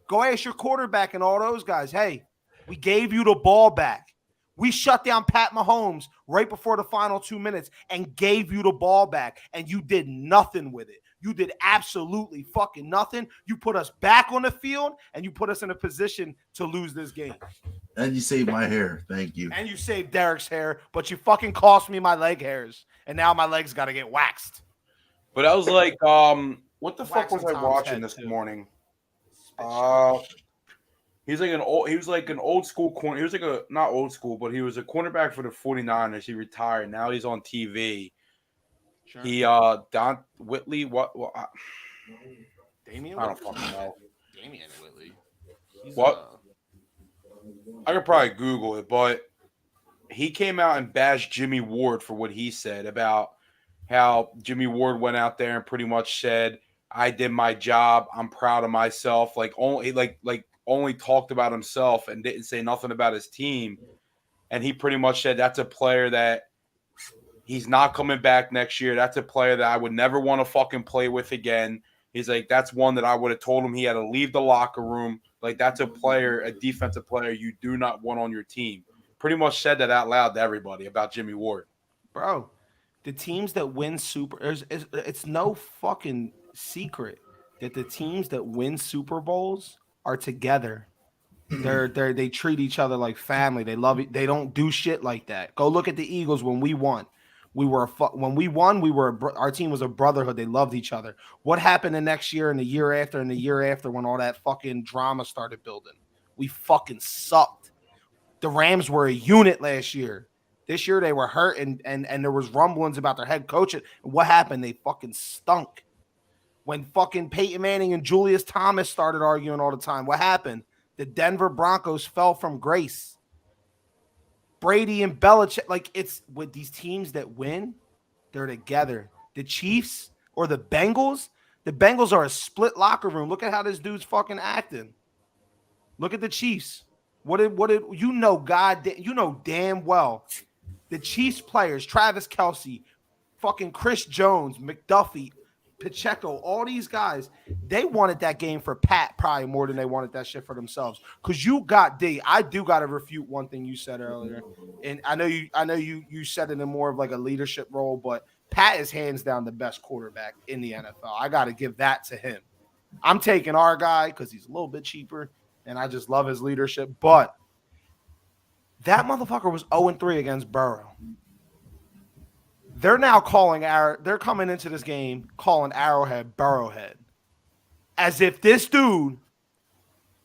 Go ask your quarterback and all those guys, hey, we gave you the ball back. We shut down Pat Mahomes right before the final 2 minutes and gave you the ball back, and you did nothing with it. You did absolutely fucking nothing. You put us back on the field, and you put us in a position to lose this game.
And you saved my hair. Thank you.
And you saved Derek's hair, but you fucking cost me my leg hairs, and now my legs got to get waxed.
But I was like, what the fuck was I watching this morning? He was like an old school corner. He was like not old school, but he was a cornerback for the 49ers. He retired. Now he's on TV. Sure. He Don Whitley. What?
Damian.
I don't fucking know.
Damian Whitley.
What? I could probably Google it, but he came out and bashed Jimmy Ward for what he said about how Jimmy Ward went out there and pretty much said, "I did my job. I'm proud of myself." Like only talked about himself and didn't say nothing about his team. And he pretty much said that's a player that he's not coming back next year. That's a player that I would never want to fucking play with again. He's like, that's one that I would have told him he had to leave the locker room. Like, that's a player, a defensive player you do not want on your team. Pretty much said that out loud to everybody about Jimmy Ward.
Bro, the teams that win it's no fucking secret that the teams that win Super Bowls are together. They treat each other like family. They love it. They don't do shit like that. Go look at the Eagles when we won. Our team was a brotherhood. They loved each other. What happened the next year and the year after and the year after when all that fucking drama started building? We fucking sucked. The Rams were a unit last year. This year they were hurt and there was rumblings about their head coach. And what happened? They fucking stunk. When fucking Peyton Manning and Julius Thomas started arguing all the time, what happened? The Denver Broncos fell from grace. Brady and Belichick, like it's with these teams that win, they're together. The Chiefs or the Bengals are a split locker room. Look at how this dude's fucking acting. Look at the Chiefs. What did you know? You know damn well the Chiefs players, Travis Kelce, fucking Chris Jones, McDuffie, Pacheco, all these guys, they wanted that game for Pat probably more than they wanted that shit for themselves. Because I do got to refute one thing you said earlier, and I know you said it in more of like a leadership role, but Pat is hands down the best quarterback in the NFL. I got to give that to him. I'm taking our guy because he's a little bit cheaper, and I just love his leadership. But that motherfucker was 0-3 against Burrow. They're now they're coming into this game calling Arrowhead Burrowhead. As if this dude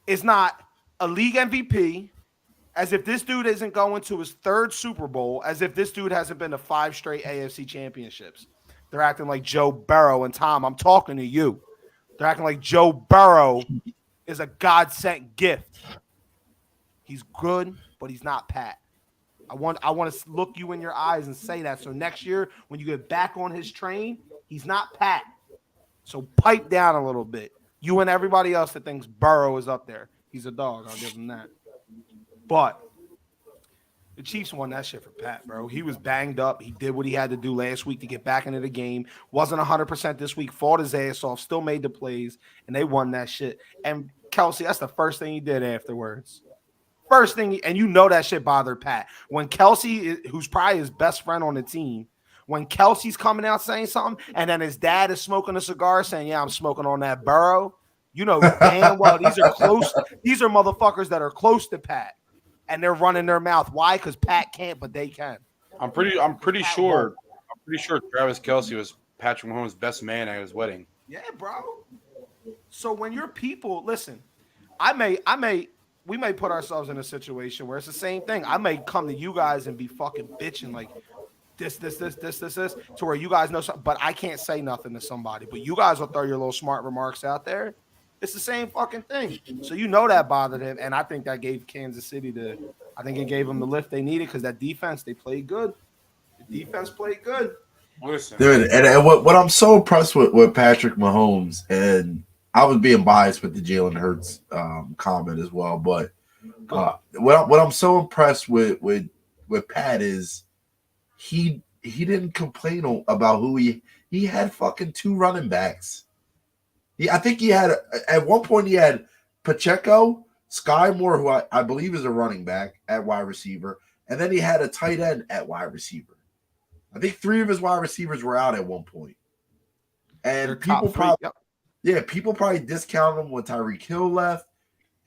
is not a league MVP, as if this dude isn't going to his third Super Bowl, as if this dude hasn't been to 5 straight AFC championships. They're acting like Joe Burrow. And Tom, I'm talking to you. They're acting like Joe Burrow is a God-sent gift. He's good, but he's not Pat. I want to look you in your eyes and say that. So next year, when you get back on his train, he's not Pat. So pipe down a little bit. You and everybody else that thinks Burrow is up there. He's a dog. I'll give him that. But the Chiefs won that shit for Pat, bro. He was banged up. He did what he had to do last week to get back into the game. Wasn't 100% this week. Fought his ass off. Still made the plays. And they won that shit. And Kelce, that's the first thing he did afterwards. First thing, and you know that shit bothered Pat. When Kelce, who's probably his best friend on the team, when Kelsey's coming out saying something, and then his dad is smoking a cigar saying, yeah, I'm smoking on that Burrow, you know damn well these are close. These are motherfuckers that are close to Pat, and they're running their mouth. Why? Because Pat can't, but they can.
I'm pretty sure Travis Kelce was Patrick Mahomes' best man at his wedding.
Yeah, bro. So when your people listen, we may put ourselves in a situation where it's the same thing. I may come to you guys and be fucking bitching like this, to where you guys know something, but I can't say nothing to somebody. But you guys will throw your little smart remarks out there. It's the same fucking thing. So you know that bothered him, and I think that gave Kansas City it gave them the lift they needed because that defense, they played good. The defense played good.
Listen.
Dude, and what I'm so impressed with Patrick Mahomes, and I was being biased with the Jalen Hurts comment as well, but what I'm so impressed with Pat is he didn't complain about who he had fucking 2 running backs. I think he had at one point he had Pacheco, Sky Moore, who I believe is a running back at wide receiver, and then he had a tight end at wide receiver. I think 3 of his wide receivers were out at one point, and people probably discounted him when Tyreek Hill left,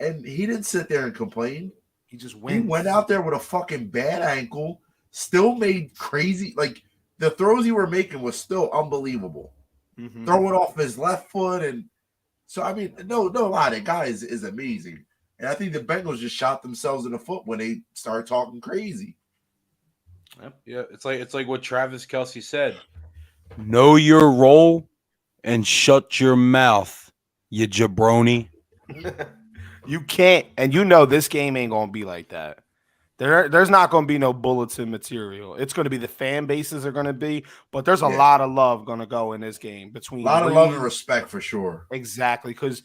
and he didn't sit there and complain.
He just went.
He went out there with a fucking bad ankle, still made crazy, like the throws he were making was still unbelievable. Throwing off his left foot, and so I mean, no lie, that guy is amazing. And I think the Bengals just shot themselves in the foot when they started talking crazy.
Yep. Yeah, it's like what Travis Kelce said. Know your role and shut your mouth, you jabroni.
You can't, and you know this game ain't gonna be like that. There's not gonna be no bulletin material. It's gonna be the fan bases are gonna be, but there's a lot of love gonna go in this game between
a lot of love and respect for sure.
Exactly, because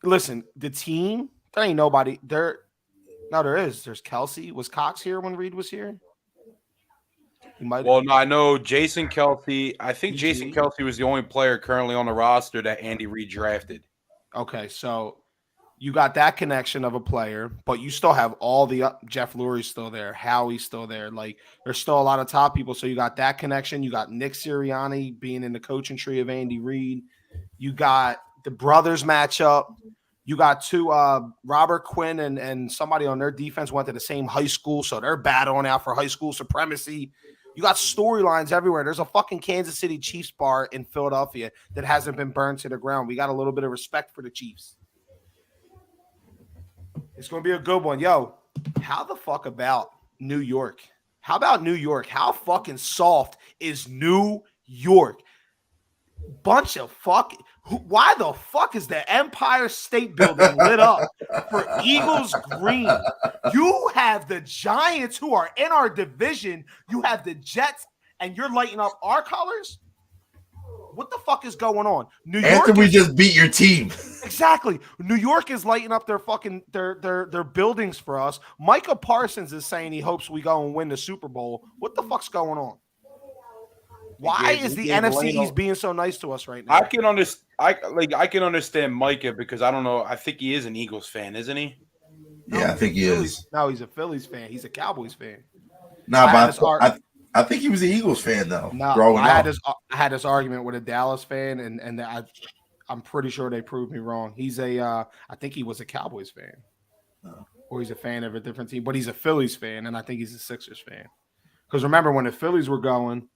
listen, the team there ain't nobody there. No, there is. There's Kelsey. Was Cox here when Reed was here?
Well, no, I know Jason Kelce. I think Jason Kelce was the only player currently on the roster that Andy Reid drafted.
Okay, so you got that connection of a player, but you still have all the Jeff Lurie's still there, Howie's still there. Like there's still a lot of top people. So you got that connection. You got Nick Sirianni being in the coaching tree of Andy Reid. You got the brothers matchup. You got two Robert Quinn and somebody on their defense went to the same high school, so they're battling out for high school supremacy. You got storylines everywhere. There's a fucking Kansas City Chiefs bar in Philadelphia that hasn't been burned to the ground. We got a little bit of respect for the Chiefs. It's going to be a good one. Yo, how the fuck about New York? How about New York? How fucking soft is New York? Bunch of fucking... Why the fuck is the Empire State Building lit up for Eagles green? You have the Giants who are in our division. You have the Jets, and you're lighting up our colors? What the fuck is going on? New York
After we just beat your team.
Exactly. New York is lighting up their fucking their buildings for us. Micah Parsons is saying he hopes we go and win the Super Bowl. What the fuck's going on? Why is the NFC East being so nice to us right now?
I can understand Micah because I don't know. I think he is an Eagles fan, isn't he?
Yeah, I think he is.
No, he's a Phillies fan. He's a Cowboys fan.
No, but I think he was an Eagles fan though.
No, I had this argument with a Dallas fan, and I'm pretty sure they proved me wrong. He's I think he was a Cowboys fan, or he's a fan of a different team, but he's a Phillies fan, and I think he's a Sixers fan. Because remember when the Phillies were going.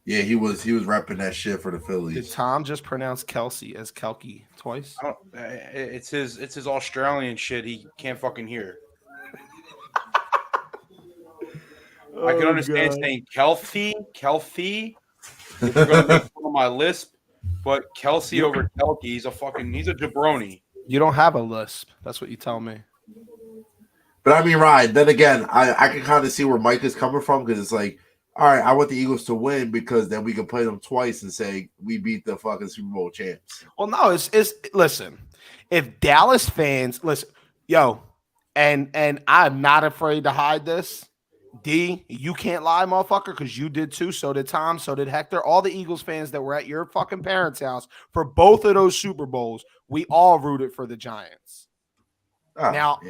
Yeah, he was repping that shit for the Phillies.
Did Tom just pronounce Kelsey as Kelky twice?
It's his Australian shit. He can't fucking hear. I can understand saying Kelty. If you're gonna make fun of my lisp, but Kelsey over Kelky, he's a jabroni.
You don't have a lisp. That's what you tell me.
But I mean, Ryan. Then again, I can kind of see where Mike is coming from because it's like. All right, I want the Eagles to win because then we can play them twice and say we beat the fucking Super Bowl champs.
Well, no, it's listen. If Dallas fans listen, yo, and I'm not afraid to hide this. D, you can't lie, motherfucker, because you did too. So did Tom. So did Hector. All the Eagles fans that were at your fucking parents' house for both of those Super Bowls, we all rooted for the Giants. Now,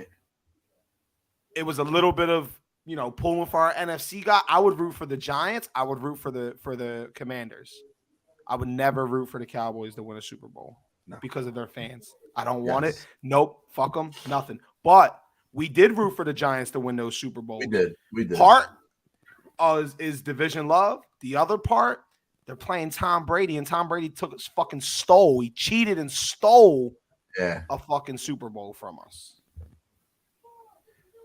it was a little bit of. Pulling for our NFC guy, I would root for the Giants. I would root for the Commanders. I would never root for the Cowboys to win a Super Bowl because of their fans. I don't want it. Nope. Fuck them. Nothing. But we did root for the Giants to win those Super Bowls.
We did.
Part is division love. The other part, they're playing Tom Brady, and Tom Brady stole. He cheated and stole a fucking Super Bowl from us.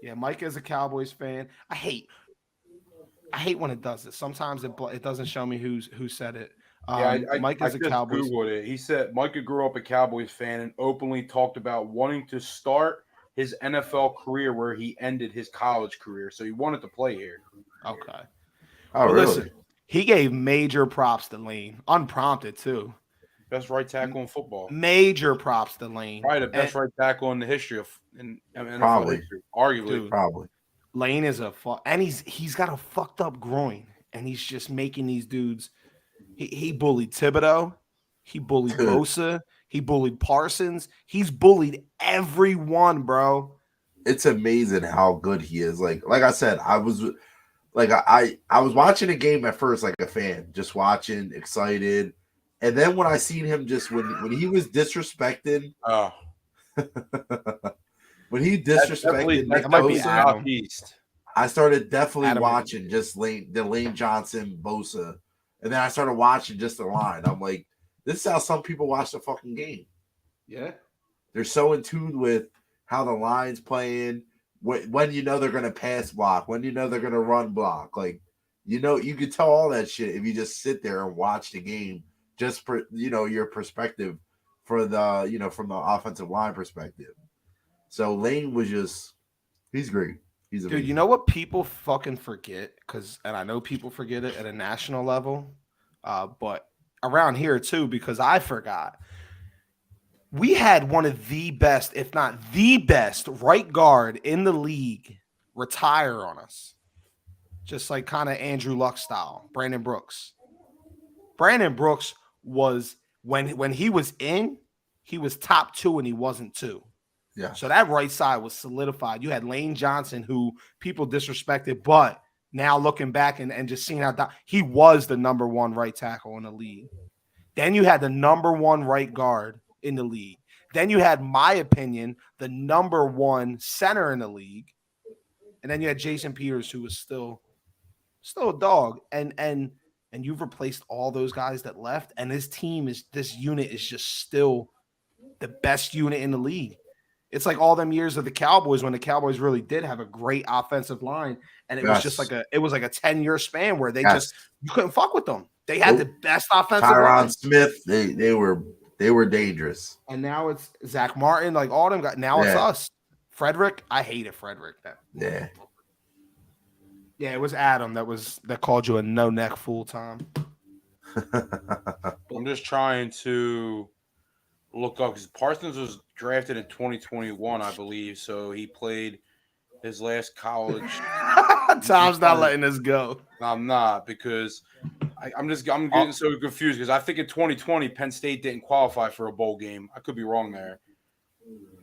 Yeah, Mike is a Cowboys fan. I hate when it does this. Sometimes it doesn't show me who said it. Mike is a Cowboys.
Googled it. He said Micah grew up a Cowboys fan and openly talked about wanting to start his NFL career where he ended his college career. So he wanted to play here.
Okay.
Oh, really?
Listen, he gave major props to Lane, unprompted too.
Best right tackle in football.
Major props to Lane.
Probably the best right tackle in the history of
probably
history. Arguably.
Dude,
probably.
Lane is and he's got a fucked up groin, and he's just making these dudes. He bullied Thibodeau, he bullied Bosa, he bullied Parsons. He's bullied everyone, bro.
It's amazing how good he is. Like I said, I was watching a game at first like a fan, just watching, excited. And then when I seen him just when he was disrespecting, when he disrespected Nick Bosa, I started definitely watching just Lane Johnson, Bosa, and then I started watching just the line. I'm like, this is how some people watch the fucking game.
Yeah,
They're so in tune with how the line's playing, when you know they're going to pass block, when you know they're going to run block. Like, you can tell all that shit if you just sit there and watch the game, just for, your perspective for the, from the offensive line perspective. So Lane was he's great. He's amazing.
Dude, you know what people fucking forget? And I know people forget it at a national level, but around here too, because I forgot. We had one of the best, if not the best, right guard in the league retire on us. Just like kind of Andrew Luck style, Brandon Brooks. Brandon Brooks was, when he was in, he was top 2 and he wasn't 2.
Yeah.
So that right side was solidified. You had Lane Johnson, who people disrespected, but now looking back and just seeing how he was the number 1 right tackle in the league. Then you had the number 1 right guard in the league. Then you had, my opinion, the number 1 center in the league. And then you had Jason Peters, who was still a dog. And you've replaced all those guys that left. And this unit is just still the best unit in the league. It's like all them years of the Cowboys when the Cowboys really did have a great offensive line. And it was just like a 10-year span where you couldn't fuck with them. They had the best offensive line.
Tyron Smith, they were dangerous.
And now it's Zach Martin, like all them guys. Now it's us. Frederick, I hated Frederick.
Yeah.
Yeah, it was Adam that called you a no-neck full-time.
I'm just trying to look up because Parsons was drafted in 2021, I believe. So he played his last college.
Tom's not letting this go.
I'm not, because I'm getting so confused because I think in 2020 Penn State didn't qualify for a bowl game. I could be wrong there.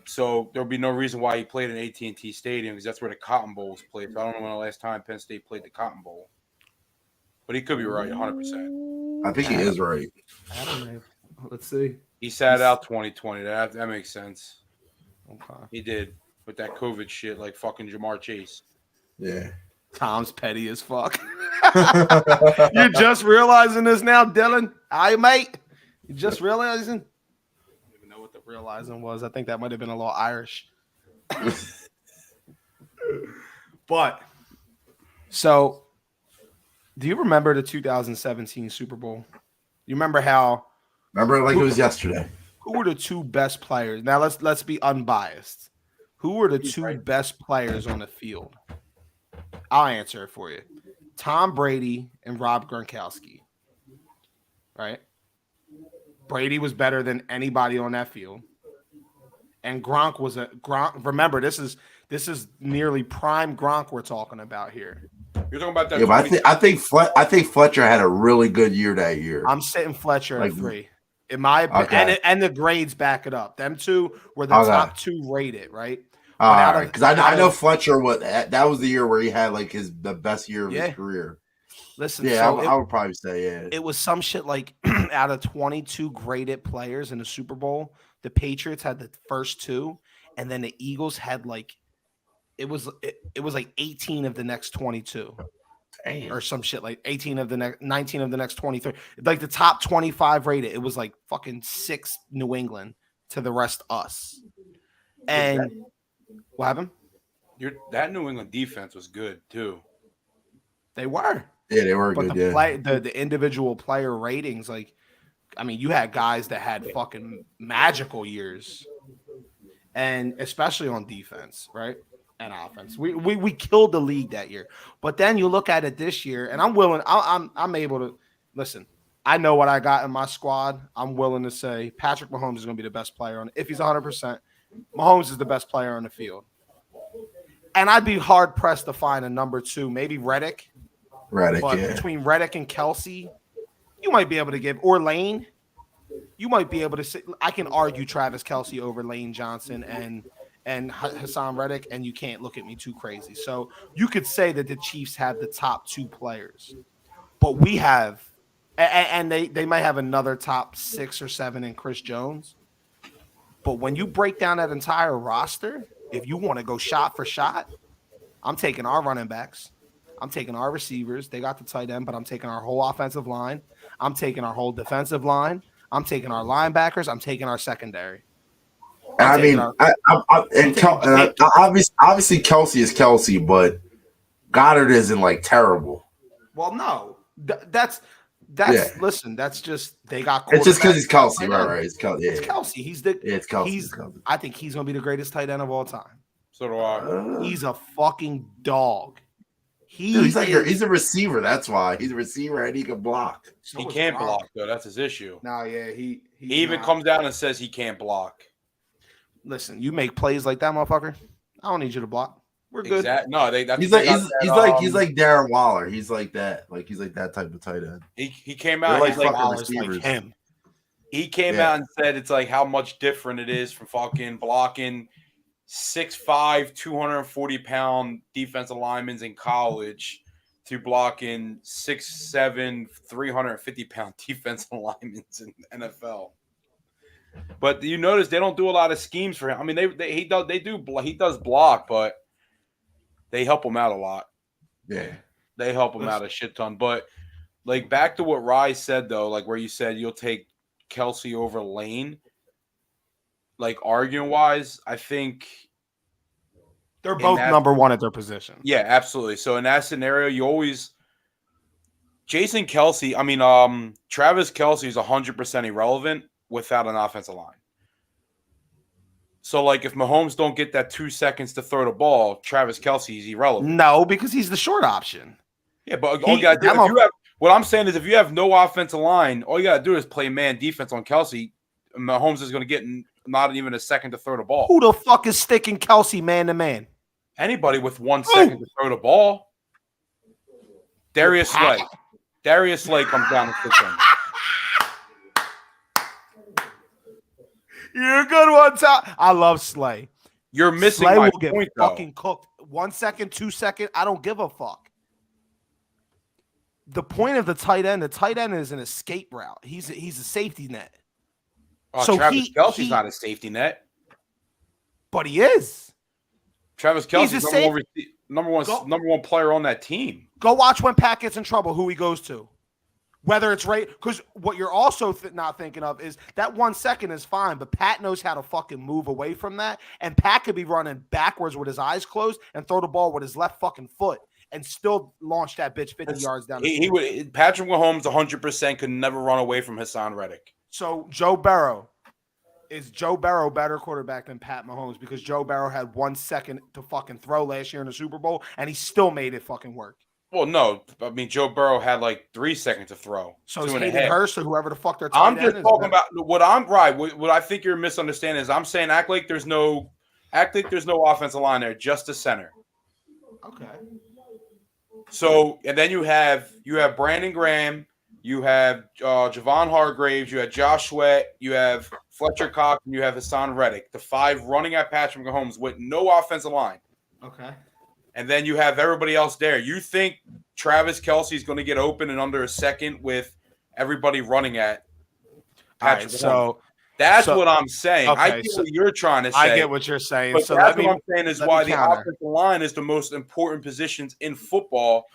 So there'll be no reason why he played in AT&T Stadium, because that's where the Cotton Bowl was played. So I don't know when the last time Penn State played the Cotton Bowl. But he could be right, 100%.
I think he is right.
I don't know. Let's see.
He sat out 2020. That makes sense.
Okay.
He did with that COVID shit, like fucking Jamar Chase.
Yeah.
Tom's petty as fuck. You're just realizing this now, Dylan? Aye, mate. You just realizing? I don't even know what the realizing was. I think that might have been a little Irish. But, so, do you remember the 2017 Super Bowl? You remember how?
Remember it like it was yesterday.
Who were the 2 best players? Now let's be unbiased. Who were the 2 best players on the field? I'll answer it for you. Tom Brady and Rob Gronkowski. Right? Brady was better than anybody on that field. And Gronk was remember, this is nearly prime Gronk we're talking about here.
You're talking about that.
Yeah, but I think Fletcher had a really good year that year.
I'm sitting Fletcher at 3. In my opinion, and the grades back it up. Them 2 were the top 2 rated, right?
Because I know Fletcher that was the year where he had like the best year of his career.
Listen,
yeah, so I would probably say it was
some shit like out of 22 graded players in the Super Bowl, the Patriots had the first 2, and then the Eagles had like it was like 18 of the next 22. Damn. Or some shit like 18 of the next 19 of the next 23. Like the top 25 rated, it was like fucking 6 New England to the rest us. And what happened?
That New England defense was good too.
They were.
Yeah, they were
but
good.
The individual player ratings, like, I mean, you had guys that had fucking magical years, and especially on defense, right? And offense. We killed the league that year. But then you look at it this year, and I'm able to listen. I know what I got in my squad. I'm willing to say Patrick Mahomes is going to be the best player on. If he's 100%, Mahomes is the best player on the field. And I'd be hard pressed to find a number 2, maybe Reddick. But between Reddick and Kelsey, you might be able to give, or Lane, you might be able to say, I can argue Travis Kelsey over Lane Johnson and Hassan Reddick, and you can't look at me too crazy. So you could say that the Chiefs have the top 2 players, but we have, and they might have another top 6 or 7 in Chris Jones. But when you break down that entire roster, if you want to go shot for shot, I'm taking our running backs. I'm taking our receivers. They got the tight end, but I'm taking our whole offensive line. I'm taking our whole defensive line. I'm taking our linebackers. I'm taking our secondary.
Obviously Kelsey is Kelsey, but Goddard isn't like terrible.
Well, no, listen. That's just they got.
It's just because he's Kelsey, right? It's Kelsey.
It's Kelsey.
It's Kelsey.
I think he's gonna be the greatest tight end of all time.
So do I.
He's a fucking dog.
He's a receiver. That's why he's a receiver and he can block.
He can't block though. That's his issue.
No, yeah, he
even comes down and says he can't block.
Listen, you make plays like that, motherfucker. I don't need you to block. We're good.
No,
he's like Darren Waller. He's like that. Like he's like that type of tight end.
He came out.
He's like receivers.
Like him.
He came out and said it's like how much different it is from fucking blocking 6'5", 240-pound defensive linemen in college to blocking 6'7", 350-pound defensive linemen in the NFL. But you notice they don't do a lot of schemes for him. I mean, he does block, but they help him out a lot.
Yeah,
they help him out a shit ton. But like back to what Rye said though, like where you said you'll take Kelsey over Lane. Like arguing wise, I think
they're both number one at their position.
Yeah, absolutely. So in that scenario, you always Jason Kelsey. I mean, Travis Kelsey is 100% irrelevant without an offensive line. So, like, if Mahomes don't get that 2 seconds to throw the ball, Travis Kelsey is irrelevant.
No, because he's the short option.
Yeah, but all you got to do, what I'm saying is if you have no offensive line, all you got to do is play man defense on Kelsey. Mahomes is going to get not even a second to throw the ball.
Who the fuck is sticking Kelsey man to man?
Anybody with 1 second to throw the ball. Darius Slay. Darius Slay comes down and sticks him.
You're a good one, Tom. I love Slay.
You're missing
Slay
my
will get
point,
fucking cooked. 1 second, 2 second. I don't give a fuck. The point of the tight end is an escape route. He's a safety net.
So Travis Kelsey's not a safety net,
but he is.
Travis Kelsey's number one player on that team.
Go watch when Pat gets in trouble. Who he goes to. Whether it's right, because what you're also not thinking of is that 1 second is fine, but Pat knows how to fucking move away from that, and Pat could be running backwards with his eyes closed and throw the ball with his left fucking foot and still launch that bitch 50 yards down.
Patrick Mahomes 100% could never run away from Hassan Reddick.
So Joe Burrow better quarterback than Pat Mahomes because Joe Burrow had 1 second to fucking throw last year in the Super Bowl, and he still made it fucking work.
Well, no. I mean, Joe Burrow had like 3 seconds to throw.
So it's Hayden Hurst or whoever the fuck they're talking about.
I'm just talking about what I'm right. What I think you're misunderstanding is I'm saying act like there's no offensive line there, just a center.
Okay.
So and then you have Brandon Graham, you have Javon Hargraves, you have Josh Sweat, you have Fletcher Cox, and you have Hassan Reddick. The 5 running at Patrick Mahomes with no offensive line.
Okay.
And then you have everybody else there. You think Travis Kelsey is going to get open in under a second with everybody running at Patrick Mahomes? So that's what I'm saying. Okay, I get what you're trying to say.
I get what you're saying.
But
so
that's what I'm saying is why the offensive line is the most important positions in football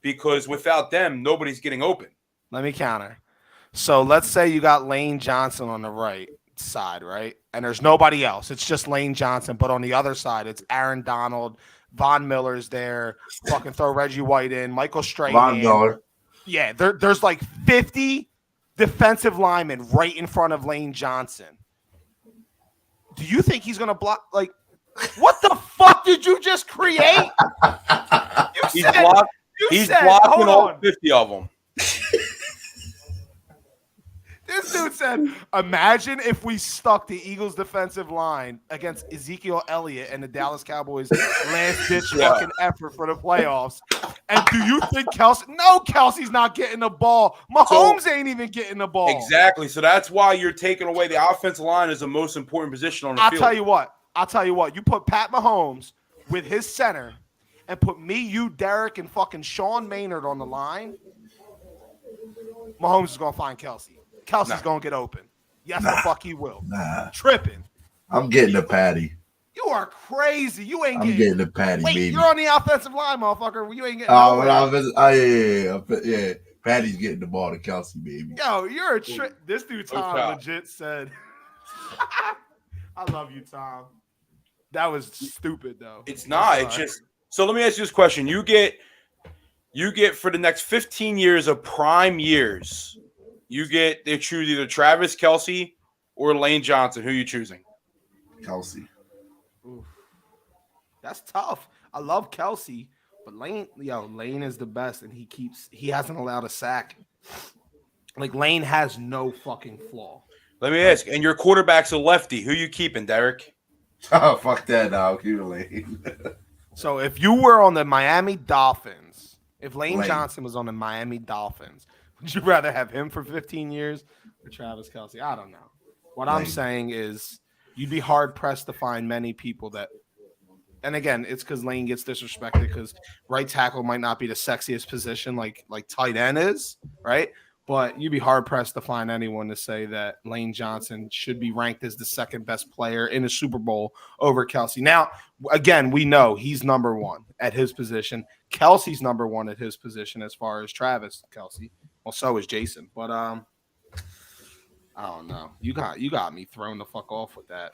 because without them, nobody's getting open.
Let me counter. So let's say you got Lane Johnson on the right side, right? And there's nobody else. It's just Lane Johnson. But on the other side, it's Aaron Donald, Von Miller's there. Fucking throw Reggie White in. Michael Strahan.
Von Miller.
Yeah, there's like 50 defensive linemen right in front of Lane Johnson. Do you think he's going to block? Like, what the fuck did you just create?
He's blocking all 50 of them.
This dude said, imagine if we stuck the Eagles defensive line against Ezekiel Elliott and the Dallas Cowboys last-ditch fucking effort for the playoffs. And do you think Kelsey's not getting the ball. Mahomes ain't even getting the ball.
Exactly. So that's why you're taking away the offensive line is the most important position on the field.
I'll tell you what. You put Pat Mahomes with his center and put me, you, Derek, and fucking Sean Maynard on the line, Mahomes is going to find Kelsey. Kelsey's going to get open. Yes, the fuck he will. Tripping.
I'm getting a patty.
You are crazy. You ain't
I'm getting a patty,
Wait,
baby.
You're on the offensive line, motherfucker. You ain't getting
yeah. Patty's getting the ball to Kelsey, baby.
Yo, you're a trick. This dude Tom legit said I love you, Tom. That was stupid, though.
It's not. It's just. So let me ask you this question: You get for the next 15 years of prime years, they choose either Travis Kelce or Lane Johnson. Who are you choosing?
Kelce.
Oof. That's tough. I love Kelce, but Lane is the best, and he hasn't allowed a sack. Like, Lane has no fucking flaw.
Let me ask, and your quarterback's a lefty. Who you keeping, Derek?
Oh, fuck that now. Keep it Lane.
So if you were on the Miami Dolphins, if Lane Johnson was on the Miami Dolphins, would you rather have him for 15 years or Travis Kelce? I don't know. What I'm saying is you'd be hard-pressed to find many people that – and again, it's because Lane gets disrespected because right tackle might not be the sexiest position like tight end is, right? But you'd be hard-pressed to find anyone to say that Lane Johnson should be ranked as the second best player in the Super Bowl over Kelce. Now, again, we know he's number one at his position. Kelce's number one at his position as far as Travis Kelce. Well, so is Jason. But I don't know. You got me thrown the fuck off with that.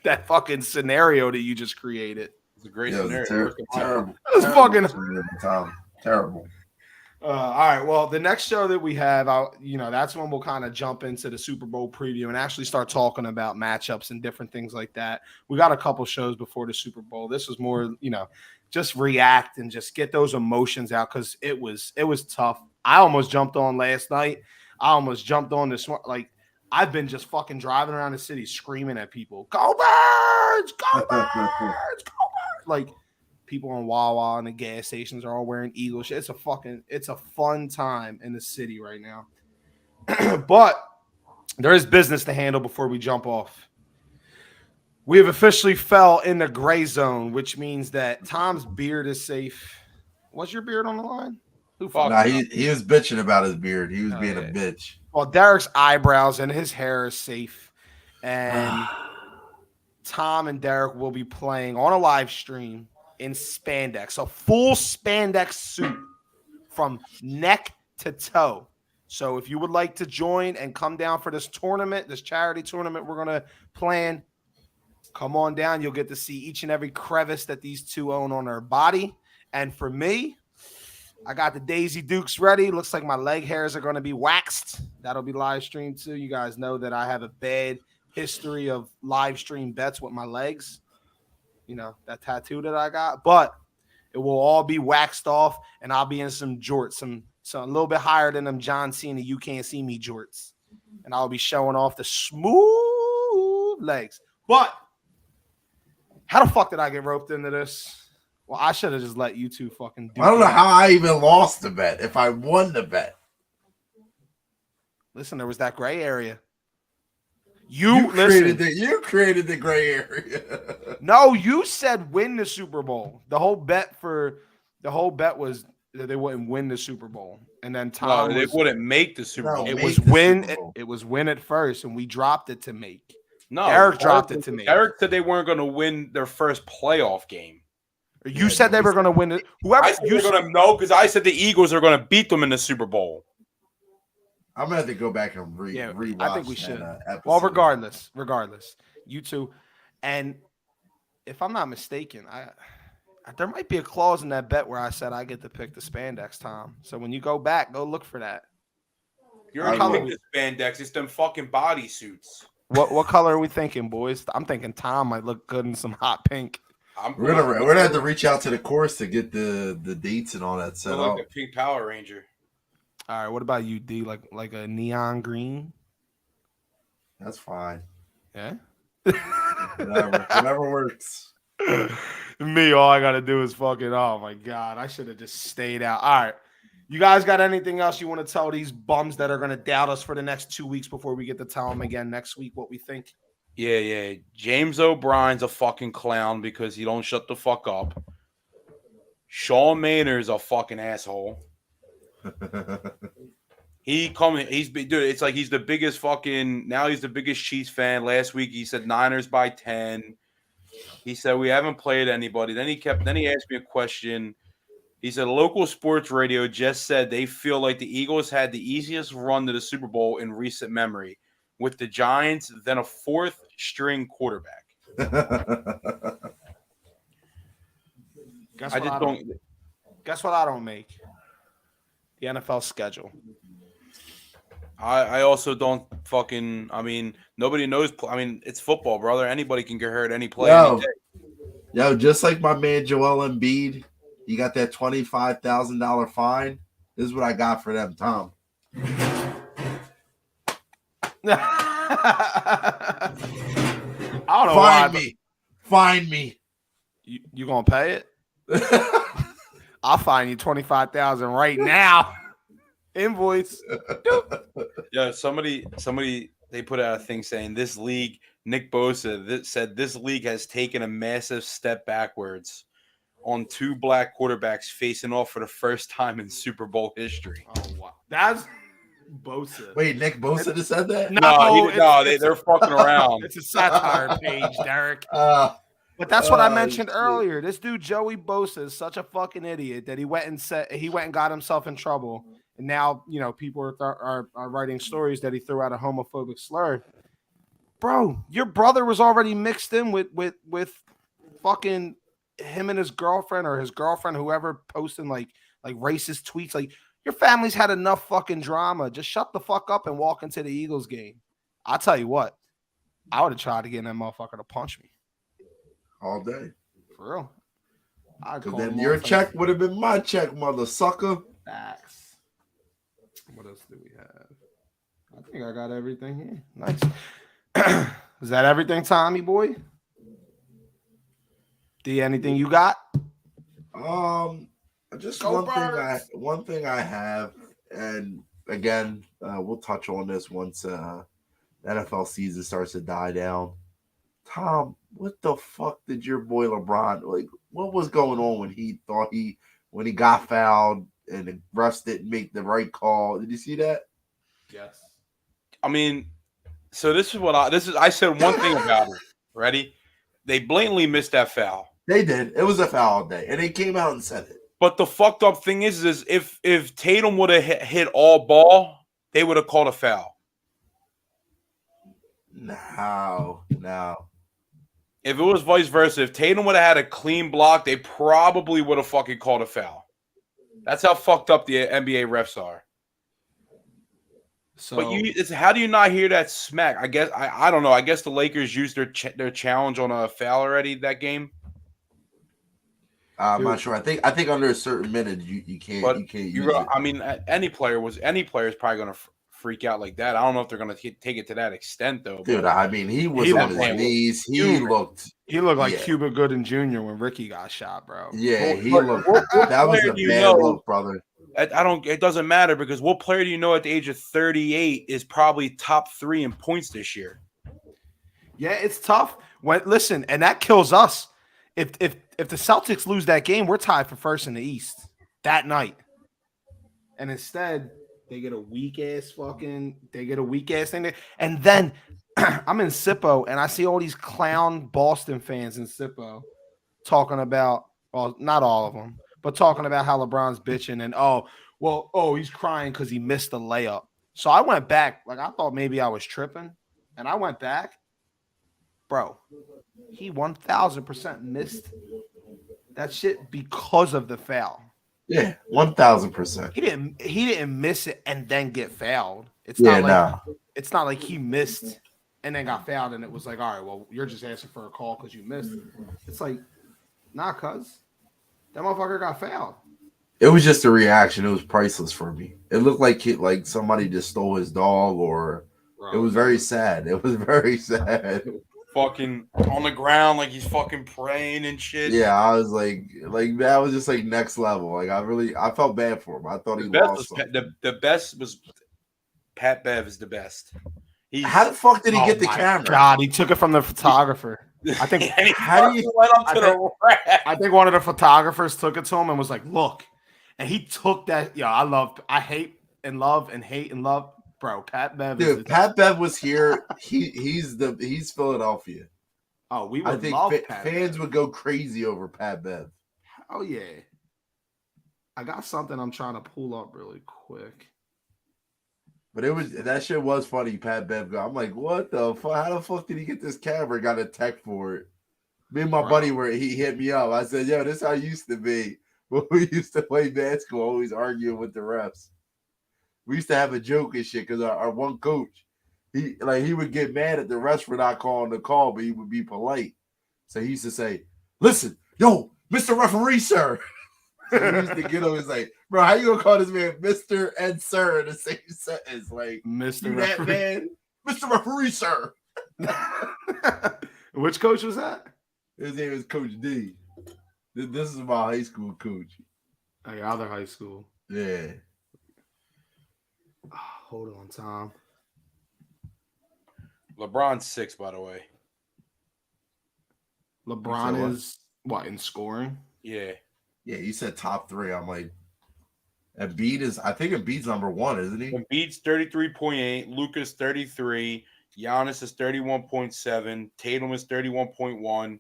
That fucking scenario that you just created.
It's a great scenario.
Terrible.
It was fucking
terrible.
All right. Well, the next show that we have, that's when we'll kind of jump into the Super Bowl preview and actually start talking about matchups and different things like that. We got a couple shows before the Super Bowl. This was more, just react and just get those emotions out because it was tough. I almost jumped on last night. I almost jumped on this one. Like, I've been just fucking driving around the city screaming at people, "Go Birds! Go Birds! Go Birds!" Like, people on Wawa and the gas stations are all wearing Eagle shit. It's a fun time in the city right now. But there is business to handle before we jump off. We have officially fell in the gray zone, which means that Tom's beard is safe. Was your beard on the line?
Nah, he was bitching about his beard. He was being a bitch.
Well, Derek's eyebrows and his hair is safe. And Tom and Derek will be playing on a live stream in spandex, a full spandex suit from neck to toe. So if you would like to join and come down for this tournament, this charity tournament we're going to plan, come on down. You'll get to see each and every crevice that these two own on their body. And for me, I got the Daisy Dukes ready. Looks like my leg hairs are going to be waxed. That'll be live streamed too. You guys know that I have a bad history of live stream bets with my legs. That tattoo that I got. But it will all be waxed off, and I'll be in some jorts, some a little bit higher than them John Cena You Can't See Me jorts. And I'll be showing off the smooth legs. But how the fuck did I get roped into this? Well, I should have just let you two fucking do it.
I don't know how I even lost the bet if I won the bet.
Listen, there was that gray area.
You created the gray area.
No, you said win the Super Bowl. The whole bet was that they wouldn't win the Super Bowl. And then Tom
they wouldn't make the Super Bowl.
It was win at first, and we dropped it to make.
No,
Derek dropped it to me.
Derek said they weren't going to win their first playoff game.
You said they were going to win it.
I said they're going to know because I said the Eagles are going to beat them in the Super Bowl.
I'm going to have to go back and rewatch.
I think we should. Well, regardless, you two. And if I'm not mistaken, there might be a clause in that bet where I said I get to pick the spandex, Tom. So when you go back, go look for that.
You're already picked the spandex. It's them fucking bodysuits.
What color are we thinking, boys? I'm thinking Tom might look good in some hot pink.
We're gonna have to reach out to the course to get the dates and all that set up.
Like a pink Power Ranger.
All right, what about you, D? Like a neon green?
That's fine.
Yeah.
Whatever works.
Me, all I gotta do is fucking. Oh my god, I should have just stayed out. All right, you guys got anything else you want to tell these bums that are gonna doubt us for the next 2 weeks before we get to tell them again next week what we think?
Yeah. James O'Brien's a fucking clown because he don't shut the fuck up. Sean Maynard's a fucking asshole. It's like he's the biggest now he's the biggest Chiefs fan. Last week he said Niners by 10. He said we haven't played anybody. Then he asked me a question. He said local sports radio just said they feel like the Eagles had the easiest run to the Super Bowl in recent memory. with the Giants than a fourth string quarterback.
Guess what I don't make? The NFL schedule.
I also don't fucking. I mean, nobody knows. I mean, it's football, brother. Anybody can get hurt any play. Any day.
Yo, just like my man Joel Embiid, you got that $25,000 fine. This is what I got for them, Tom.
I don't know
Find me.
You gonna pay it? I'll fine you $25,000 right now. Invoice.
Yeah, somebody they put out a thing saying this league. Nick Bosa said this league has taken a massive step backwards on two black quarterbacks facing off for the first time in Super Bowl history.
Oh wow, that's Bosa.
Wait, Nick Bosa just said that?
They're fucking around.
It's a satire page, Derek. But that's what I mentioned earlier. This dude Joey Bosa is such a fucking idiot that he went and got himself in trouble, and now people are writing stories that he threw out a homophobic slur. Bro, your brother was already mixed in with fucking him and his girlfriend or his girlfriend, whoever, posting like racist tweets. Like, your family's had enough fucking drama. Just shut the fuck up and walk into the Eagles game. I'll tell you what, I would have tried to get that motherfucker to punch me
all day.
For real.
Because then your check would have been my check, mother sucker.
Facts. What else do we have? I think I got everything here. Nice. Is that everything, Tommy boy? D, anything you got?
Just one thing I have, and again, we'll touch on this once the NFL season starts to die down. Tom, what the fuck did your boy LeBron, like, what was going on when he got fouled and the refs didn't make the right call? Did you see that?
Yes.
I mean, so I said one thing about it. Ready? They blatantly missed that foul.
They did. It was a foul day, and they came out and said it.
But the fucked up thing is if Tatum would have hit all ball, they would have called a foul.
No.
If it was vice versa, if Tatum would have had a clean block, they probably would have fucking called a foul. That's how fucked up the NBA refs are.
So,
but how do you not hear that smack? I guess I don't know. I guess the Lakers used their challenge on a foul already that game.
I'm not sure. I think under a certain minute you can't use it.
I mean, any player is probably going to freak out like that. I don't know if they're going to take it to that extent though.
Dude, I mean, he was on his knees. He looked
like Cuba Gooding Jr. when Ricky got shot, bro.
Yeah, he looked. That was a bad look, brother.
It doesn't matter because what player do you know at the age of 38 is probably top 3 in points this year?
Yeah, it's tough. Listen, and that kills us. If the Celtics lose that game, we're tied for first in the East that night. And instead, they get a weak ass thing there. And then I'm in Sippo and I see all these clown Boston fans in Sippo talking about, well, not all of them, but talking about how LeBron's bitching and he's crying because he missed the layup. So I went back, like I thought maybe I was tripping, and I went back, bro. He 1,000% missed that shit because of the foul.
Yeah, 1,000%.
He didn't miss it and then get fouled. It's not like he missed and then got fouled and it was like, all right, well, you're just asking for a call because you missed. It's like, nah, cuz that motherfucker got fouled.
It was just a reaction. It was priceless for me. It looked like somebody just stole his dog, or it was very sad. It was very sad.
Fucking on the ground like he's fucking praying and shit.
Yeah, I was like that was just like next level. Like I felt bad for him. I thought he lost.
The best was Pat Bev is the best.
How the fuck did he get the camera?
God, he took it from the photographer. I think. I think one of the photographers took it to him and was like, "Look," and he took that. Yeah, I hate and love and hate and love. Bro, Pat Bev.
Dude, Pat Bev was here. He's Philadelphia.
Oh, we would love Pat
fans
Bev.
would go crazy over Pat Bev.
Oh yeah. I got something I'm trying to pull up really quick.
But that shit was funny. Pat Bev. I'm like, what the fuck? How the fuck did he get this camera? Got a tech for it. Me and my buddy he hit me up. I said, yo, this is how it used to be when we used to play basketball, always arguing with the refs. We used to have a joke and shit because our one coach, he would get mad at the refs for not calling the call, but he would be polite. So he used to say, listen, yo, Mr. Referee, sir. So he used to get him. He's like, bro, how you gonna call this man Mr. and Sir in the same sentence? Like,
Mr.
Referee. That man, Mr. Referee, sir.
Which coach was that?
His name is Coach D. This is my high school coach.
Oh, your other high school.
Yeah.
Oh, hold on, Tom.
LeBron's 6, by the way.
LeBron is what in scoring?
Yeah.
Yeah, you said top 3. I'm like, I think Embiid's number 1, isn't he?
Embiid's 33.8, Luka's 33, Giannis is 31.7, Tatum is 31.1,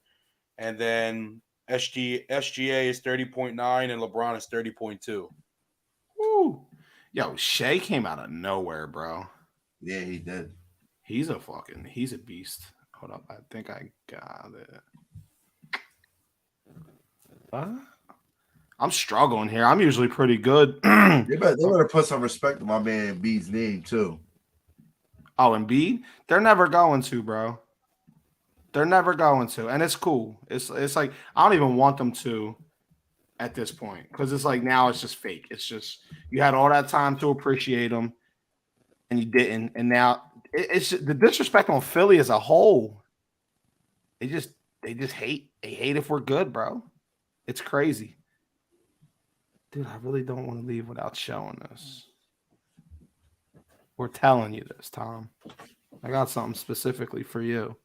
and then SGA is 30.9, and LeBron is 30.2.
Woo. Yo, Shea came out of nowhere, bro.
Yeah, he did.
He's a beast. Hold up, I think I got it. What? I'm struggling here. I'm usually pretty good.
They better put some respect on my man Embiid's name too.
Oh, Embiid? They're never going to, bro. They're never going to, and it's cool. It's like I don't even want them to at this point because it's like now it's just fake. It's just you had all that time to appreciate them, and you didn't, and now it's just, the disrespect on Philly as a whole. They just hate. They hate if we're good, bro. It's crazy. Dude, I really don't want to leave without showing this. We're telling you this, Tom. I got something specifically for you.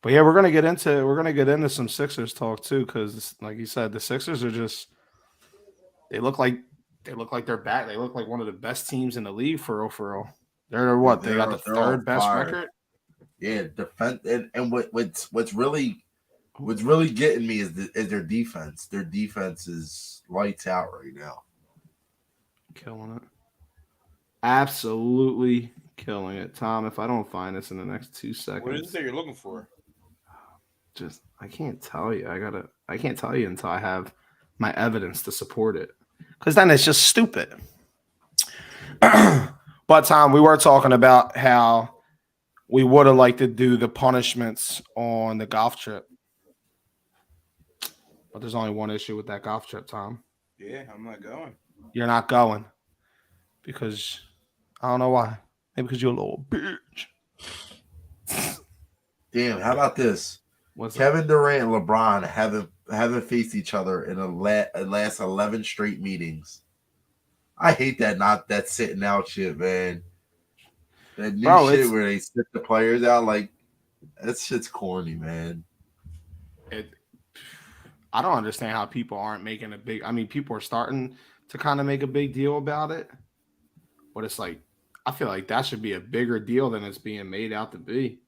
But yeah, we're gonna get into some Sixers talk too, because like you said, the Sixers are just they look like they're back. They look like one of the best teams in the league for real. They're what? They got the third best record.
Yeah, defense and what's really getting me is their defense. Their defense is lights out right now.
Killing it. Absolutely killing it. Tom, if I don't find this in the next 2 seconds.
What is it that you're looking for?
Just I can't tell you. I can't tell you until I have my evidence to support it. Because then it's just stupid. But Tom, we were talking about how we would have liked to do the punishments on the golf trip. But there's only one issue with that golf trip, Tom.
Yeah, I'm not going.
You're not going. Because I don't know why. Maybe because you're a little bitch.
Damn, how about this?
What's
Kevin Durant and LeBron haven't faced each other in the last 11 straight meetings. I hate that sitting out shit, man. That new shit where they sit the players out, like that shit's corny, man.
I don't understand how people aren't making a big. I mean, people are starting to kind of make a big deal about it, but it's like I feel like that should be a bigger deal than it's being made out to be.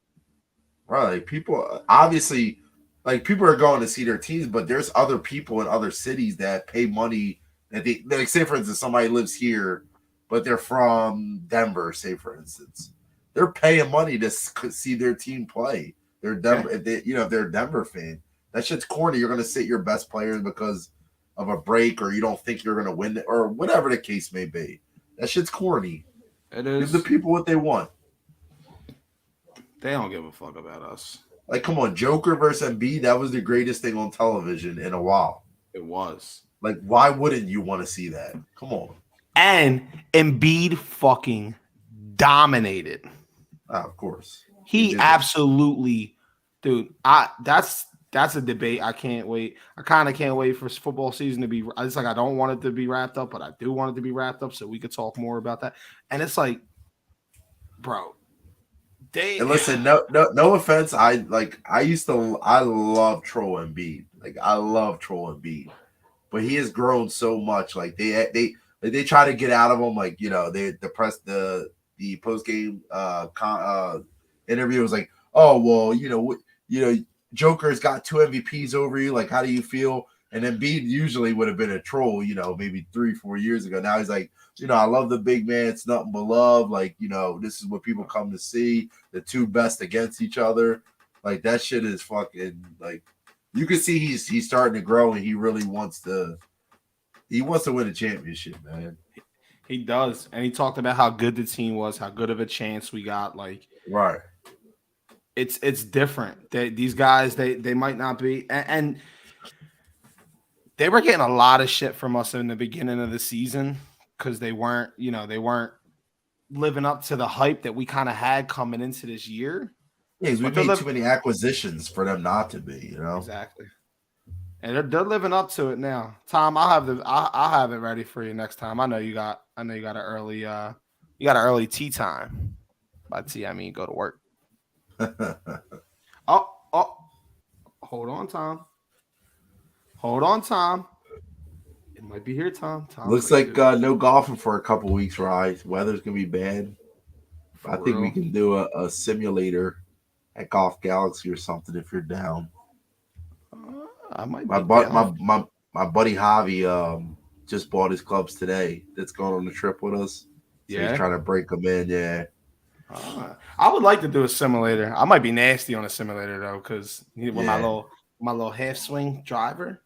Right, like people obviously, like people are going to see their teams, but there's other people in other cities that pay money that they like. Say for instance, somebody lives here, but they're from Denver. Say for instance, they're paying money to see their team play. They're Denver, if they're a Denver fan. That shit's corny. You're going to sit your best players because of a break, or you don't think you're going to win it, or whatever the case may be. That shit's corny.
It is.
Give the people what they want.
They don't give a fuck about us.
Like, come on, Joker versus Embiid, that was the greatest thing on television in a while.
It was.
Like, why wouldn't you want to see that? Come on.
And Embiid fucking dominated.
Of course.
He absolutely, dude. That's a debate. I can't wait. I kind of can't wait for football season to be. It's like I don't want it to be wrapped up, but I do want it to be wrapped up so we could talk more about that. And it's like, bro.
And listen, no offense. I love Troll Embiid. Like I love Troll Embiid, but he has grown so much. Like they try to get out of him. Like the post game interview was like, oh well, Joker's got 2 MVPs over you. Like how do you feel? And Embiid usually would have been a troll, maybe 3-4 years ago. Now he's like, I love the big man. It's nothing but love. Like, this is what people come to see. The two best against each other. Like, that shit is fucking, like, you can see he's starting to grow, and he really wants to win a championship, man.
He does. And he talked about how good the team was, how good of a chance we got. Like,
right.
It's different. These guys, they might not be. And they were getting a lot of shit from us in the beginning of the season because they weren't living up to the hype that we kind of had coming into this year.
Yeah, because we made too many acquisitions for them not to be,
Exactly. And they're living up to it now. Tom, I'll have it ready for you next time. I know you got an early tea time. By tea, I mean go to work. Oh, hold on, Tom. It might be here, Tom.
Looks like no golfing for a couple weeks, right? Weather's gonna be bad. I think we can do a simulator at Golf Galaxy or something if you're down.
I might.
My buddy Javi just bought his clubs today. That's going on the trip with us. So he's trying to break them in. Yeah.
I would like to do a simulator. I might be nasty on a simulator though, because with my little half swing driver.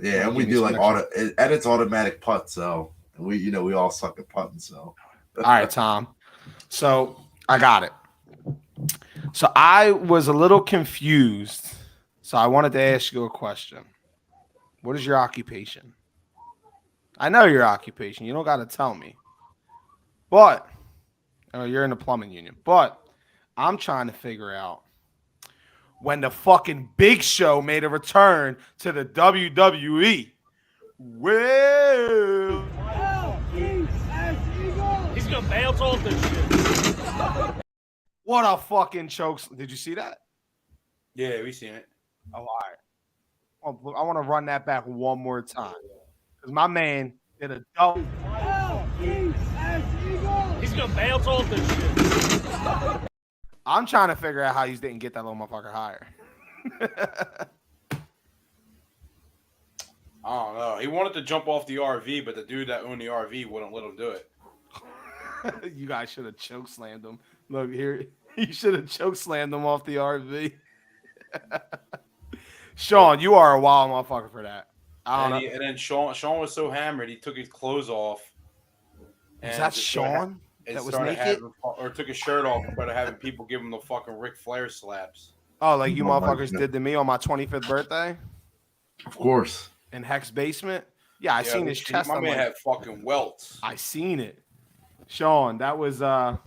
Yeah, and we do like and it's automatic putt, so we all suck at putting. So
all right, Tom. So I got it. So I was a little confused. So I wanted to ask you a question. What is your occupation? I know your occupation. You don't got to tell me. But you're in the plumbing union. But I'm trying to figure out when the fucking Big Show made a return to the WWE. Well,
he's gonna bounce off this shit.
What a fucking choke! Did you see that?
Yeah, we seen it.
Oh, all right. I want to run that back one more time because my man did a double.
He's gonna bounce off this shit.
I'm trying to figure out how you didn't get that little motherfucker higher.
I don't know. He wanted to jump off the RV, but the dude that owned the RV wouldn't let him do it.
You guys should have choke slammed him. Look here. You should have choke slammed him off the RV. Sean, you are a wild motherfucker for that. I don't know.
And then Sean was so hammered, he took his clothes off.
Is that Sean? That was naked?
Or took his shirt off and started having people give him the fucking Ric Flair slaps.
Oh, like you motherfuckers did to me on my 25th birthday?
Of course.
In Heck's basement? Yeah, I seen his chest.
My man had fucking welts.
I seen it. Sean, that was that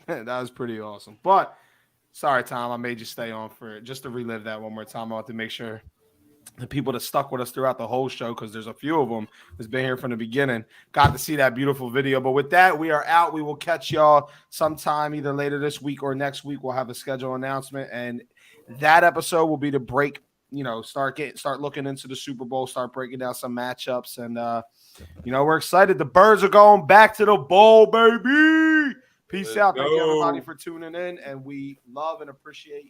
was pretty awesome. But sorry, Tom, I made you stay on for it just to relive that one more time. I want to make sure the people that stuck with us throughout the whole show, because there's a few of them that's been here from the beginning, got to see that beautiful video. But with that, we are out. We will catch y'all sometime either later this week or next week. We'll have a schedule announcement, and that episode will be to break, start looking into the Super Bowl, start breaking down some matchups, and we're excited. The Birds are going back to the bowl, baby. Peace out. Thank you, everybody, for tuning in, and we love and appreciate you.